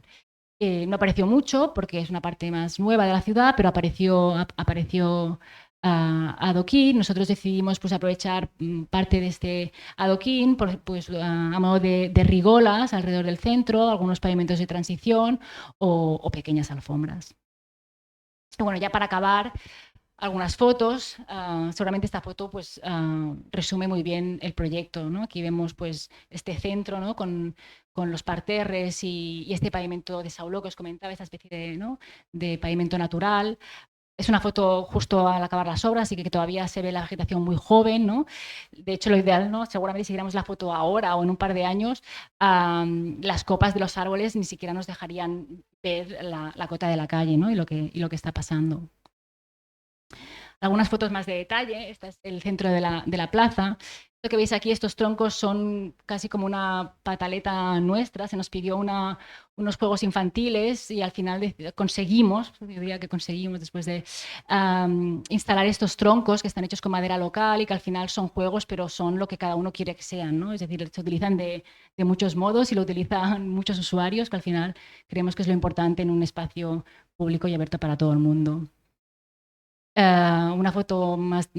No apareció mucho porque es una parte más nueva de la ciudad, pero apareció adoquín. Nosotros decidimos pues, aprovechar parte de este adoquín pues, a modo de rigolas alrededor del centro, algunos pavimentos de transición o pequeñas alfombras. Bueno, ya para acabar, algunas fotos. Seguramente esta foto pues, resume muy bien el proyecto, ¿no? Aquí vemos pues, este centro, ¿no? con los parterres y este pavimento de sauló que os comentaba, esta especie de pavimento natural. Es una foto justo al acabar las obras, así que todavía se ve la vegetación muy joven, ¿no? De hecho, lo ideal, ¿no? Seguramente si viéramos la foto ahora o en un par de años, las copas de los árboles ni siquiera nos dejarían ver la cota de la calle, ¿no? y lo que está pasando. Algunas fotos más de detalle. Este es el centro de la plaza. Lo que veis aquí, estos troncos son casi como una pataleta nuestra. Se nos pidió unos juegos infantiles y al final conseguimos, yo diría que conseguimos después de instalar estos troncos que están hechos con madera local y que al final son juegos, pero son lo que cada uno quiere que sean, ¿no? Es decir, se utilizan de muchos modos y lo utilizan muchos usuarios, que al final creemos que es lo importante en un espacio público y abierto para todo el mundo. Una foto más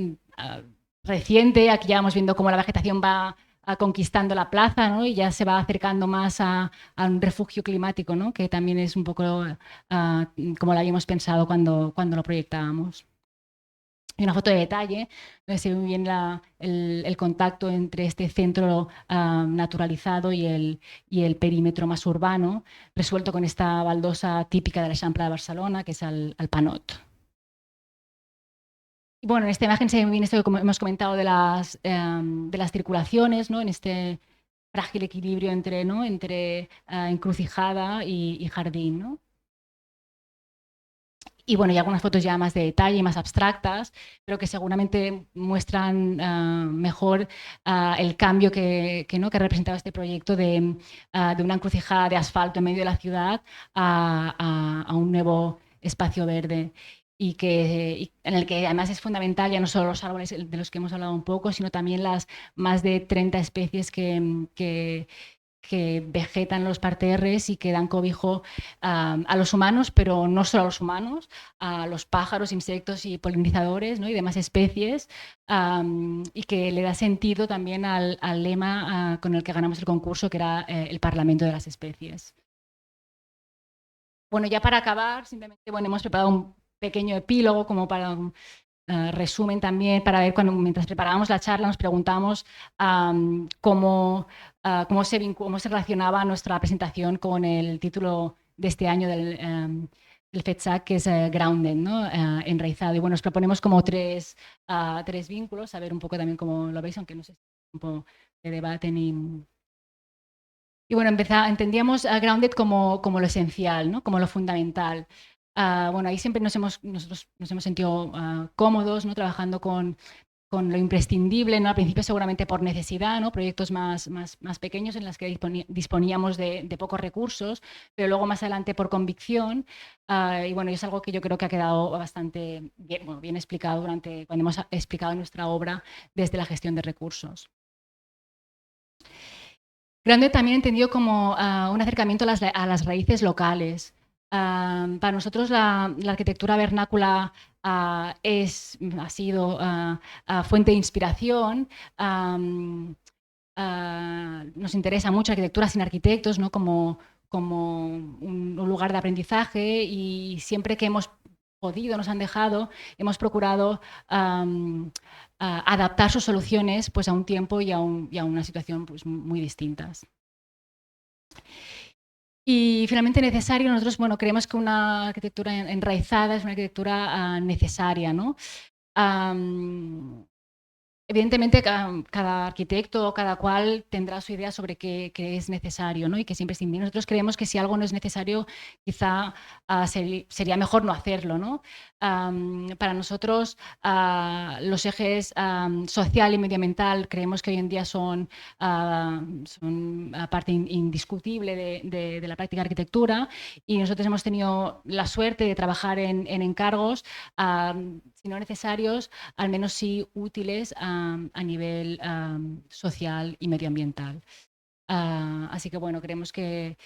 reciente, aquí ya vamos viendo cómo la vegetación va conquistando la plaza, ¿no? Y ya se va acercando más a un refugio climático, ¿no? Que también es un poco como lo habíamos pensado cuando lo proyectábamos. Y una foto de detalle, donde se ve muy bien el contacto entre este centro naturalizado y el perímetro más urbano, resuelto con esta baldosa típica de la Eixample de Barcelona, que es el Panot. Bueno, en esta imagen se ve bien esto que hemos comentado de las circulaciones, ¿no? En este frágil equilibrio entre encrucijada y jardín, ¿no? Y bueno, y algunas fotos ya más de detalle, más abstractas, pero que seguramente muestran mejor el cambio que ha representado este proyecto de una encrucijada de asfalto en medio de la ciudad a un nuevo espacio verde. Y en el que además es fundamental ya no solo los árboles de los que hemos hablado un poco, sino también las más de 30 especies que vegetan los parterres y que dan cobijo a los humanos, pero no solo a los humanos, a los pájaros, insectos y polinizadores, ¿no? Y demás especies, y que le da sentido también al lema con el que ganamos el concurso, que era el Parlamento de las Especies. Bueno, ya para acabar, simplemente hemos preparado un pequeño epílogo como para un resumen también, para ver mientras preparábamos la charla nos preguntamos cómo se relacionaba nuestra presentación con el título de este año del FEDSAC, que es Grounded, ¿no? Enraizado. Y bueno, os proponemos como tres vínculos, a ver un poco también cómo lo veis, aunque no sé si es un poco de debate ni... Y bueno, entendíamos a Grounded como lo esencial, ¿no? Como lo fundamental. Bueno, ahí siempre nosotros nos hemos sentido cómodos, ¿no? Trabajando con lo imprescindible, ¿no? Al principio seguramente por necesidad, ¿no? Proyectos más pequeños en los que disponíamos de pocos recursos, pero luego más adelante por convicción. Y bueno, es algo que yo creo que ha quedado bastante bien explicado cuando hemos explicado nuestra obra desde la gestión de recursos. Grande también entendido como un acercamiento a las raíces locales. Para nosotros la arquitectura vernácula ha sido fuente de inspiración. Nos interesa mucho la arquitectura sin arquitectos, ¿no? como un lugar de aprendizaje, y siempre que hemos podido, nos han dejado, hemos procurado adaptar sus soluciones pues, a un tiempo y a una situación pues, muy distintas. Y finalmente necesario, nosotros creemos que una arquitectura enraizada es una arquitectura necesaria, ¿no? evidentemente, cada arquitecto o cada cual tendrá su idea sobre qué es necesario, ¿no? Y que siempre es imprescindible. Nosotros creemos que si algo no es necesario, quizá sería mejor no hacerlo, ¿no? Para nosotros, los ejes social y medioambiental creemos que hoy en día son parte indiscutible de la práctica de arquitectura, y nosotros hemos tenido la suerte de trabajar en encargos, si no necesarios, al menos sí útiles a nivel social y medioambiental. Así que bueno, creemos que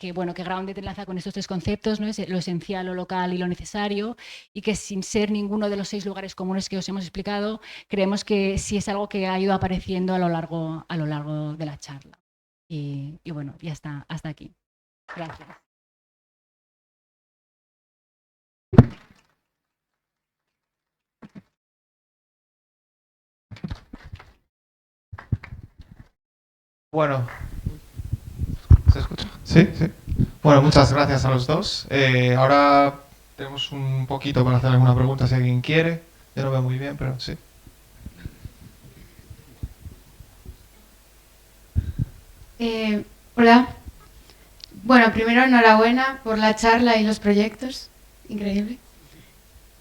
Grounded enlaza con estos tres conceptos, ¿no? Es lo esencial, lo local y lo necesario, y que sin ser ninguno de los 6 lugares comunes que os hemos explicado, creemos que sí es algo que ha ido apareciendo a lo largo de la charla. Y bueno, ya está, hasta aquí. Gracias. Bueno, ¿se escucha? Sí, sí. Bueno, muchas gracias a los dos. Ahora tenemos un poquito para hacer alguna pregunta si alguien quiere. Yo no veo muy bien, pero sí. Hola. Bueno, primero enhorabuena por la charla y los proyectos. Increíble.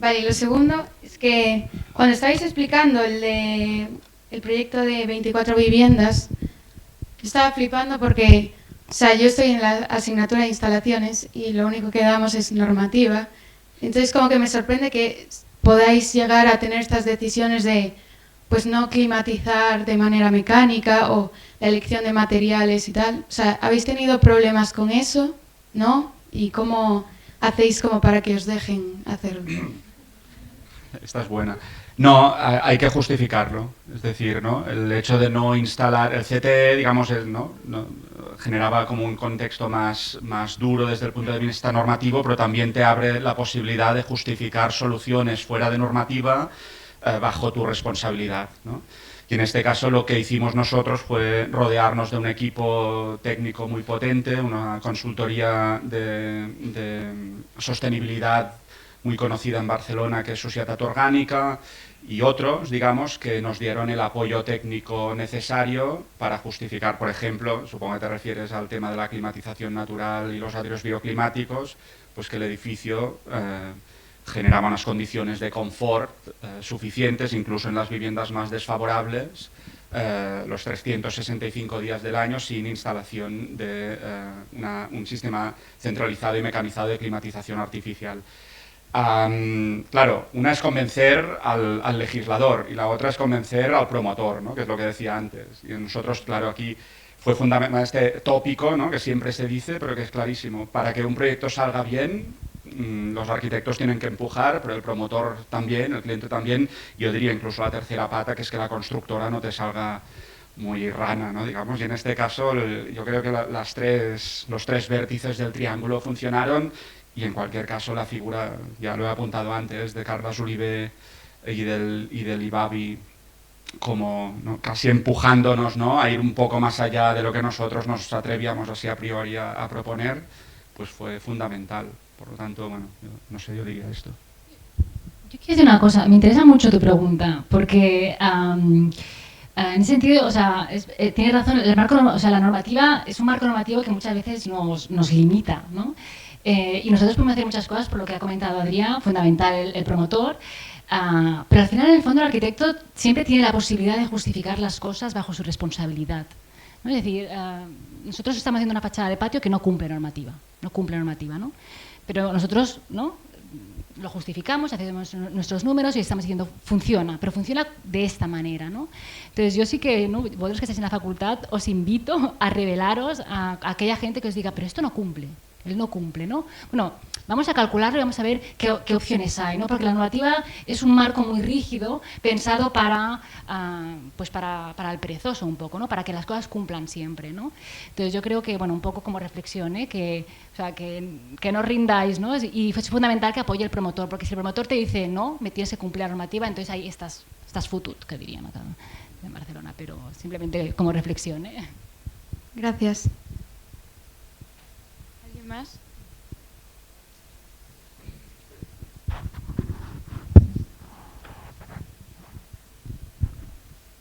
Vale, y lo segundo es que cuando estabais explicando el proyecto de 24 viviendas, yo estaba flipando porque, o sea, yo estoy en la asignatura de instalaciones y lo único que damos es normativa. Entonces como que me sorprende que podáis llegar a tener estas decisiones de pues no climatizar de manera mecánica o la elección de materiales y tal. O sea, ¿habéis tenido problemas con eso? ¿No? ¿Y cómo hacéis como para que os dejen hacerlo? Esta es buena. No, hay que justificarlo. Es decir, ¿no? El hecho de no instalar el CTE, digamos, generaba como un contexto más duro desde el punto de vista normativo, pero también te abre la posibilidad de justificar soluciones fuera de normativa bajo tu responsabilidad, ¿no? Y en este caso lo que hicimos nosotros fue rodearnos de un equipo técnico muy potente, una consultoría de sostenibilidad muy conocida en Barcelona, que es Societat Orgànica, y otros, digamos, que nos dieron el apoyo técnico necesario para justificar, por ejemplo, supongo que te refieres al tema de la climatización natural y los atrios bioclimáticos, pues que el edificio generaba unas condiciones de confort suficientes, incluso en las viviendas más desfavorables, los 365 días del año sin instalación de un sistema centralizado y mecanizado de climatización artificial. Claro, una es convencer al legislador y la otra es convencer al promotor, ¿no? Que es lo que decía antes. Y nosotros, claro, aquí fue fundamental este tópico, ¿no? Que siempre se dice, pero que es clarísimo. Para que un proyecto salga bien, los arquitectos tienen que empujar, pero el promotor también, el cliente también, yo diría incluso la tercera pata, que es que la constructora no te salga muy rana, ¿no? Digamos. Y en este caso yo creo que los tres vértices del triángulo funcionaron. Y en cualquier caso la figura, ya lo he apuntado antes, de Carles Oliver y del Ibavi, como, ¿no? Casi empujándonos, ¿no? A ir un poco más allá de lo que nosotros nos atrevíamos así a priori a proponer, pues fue fundamental. Por lo tanto, bueno, yo diría esto. Yo quiero decir una cosa, me interesa mucho tu pregunta, porque en ese sentido, o sea, tienes razón, la normativa es un marco normativo que muchas veces nos limita, ¿no? Y nosotros podemos hacer muchas cosas, por lo que ha comentado Adrià, fundamental el promotor, pero al final, en el fondo, el arquitecto siempre tiene la posibilidad de justificar las cosas bajo su responsabilidad, ¿no? Es decir, nosotros estamos haciendo una fachada de patio que no cumple normativa, ¿no? Pero nosotros, ¿no?, lo justificamos, hacemos nuestros números y estamos diciendo funciona, pero funciona de esta manera, ¿no? Entonces yo sí que, ¿no?, vosotros que estáis en la facultad, os invito a revelaros a aquella gente que os diga, pero esto no cumple. Él no cumple, ¿no? Bueno, vamos a calcularlo y vamos a ver qué opciones hay, ¿no? Porque la normativa es un marco muy rígido, pensado para el perezoso un poco, ¿no? Para que las cosas cumplan siempre, ¿no? Entonces yo creo que, bueno, un poco como reflexión, ¿eh? Que no rindáis, ¿no? Y es fundamental que apoye el promotor, porque si el promotor te dice, no, me tienes que cumplir la normativa, entonces ahí estás futut, que dirían acá en Barcelona, pero simplemente como reflexión, ¿eh? Gracias. ¿Más?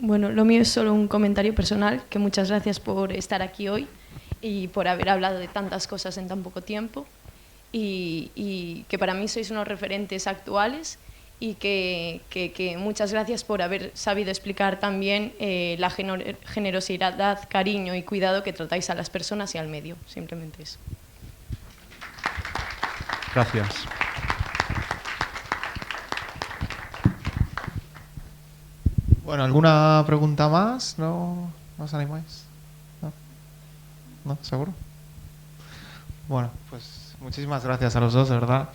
Bueno, lo mío es solo un comentario personal, que muchas gracias por estar aquí hoy y por haber hablado de tantas cosas en tan poco tiempo y que para mí sois unos referentes actuales y que muchas gracias por haber sabido explicar también la generosidad, cariño y cuidado que tratáis a las personas y al medio. Simplemente eso. Gracias. Bueno, ¿alguna pregunta más? ¿No os animáis? ¿No? ¿No? ¿Seguro? Bueno, pues muchísimas gracias a los dos, de verdad.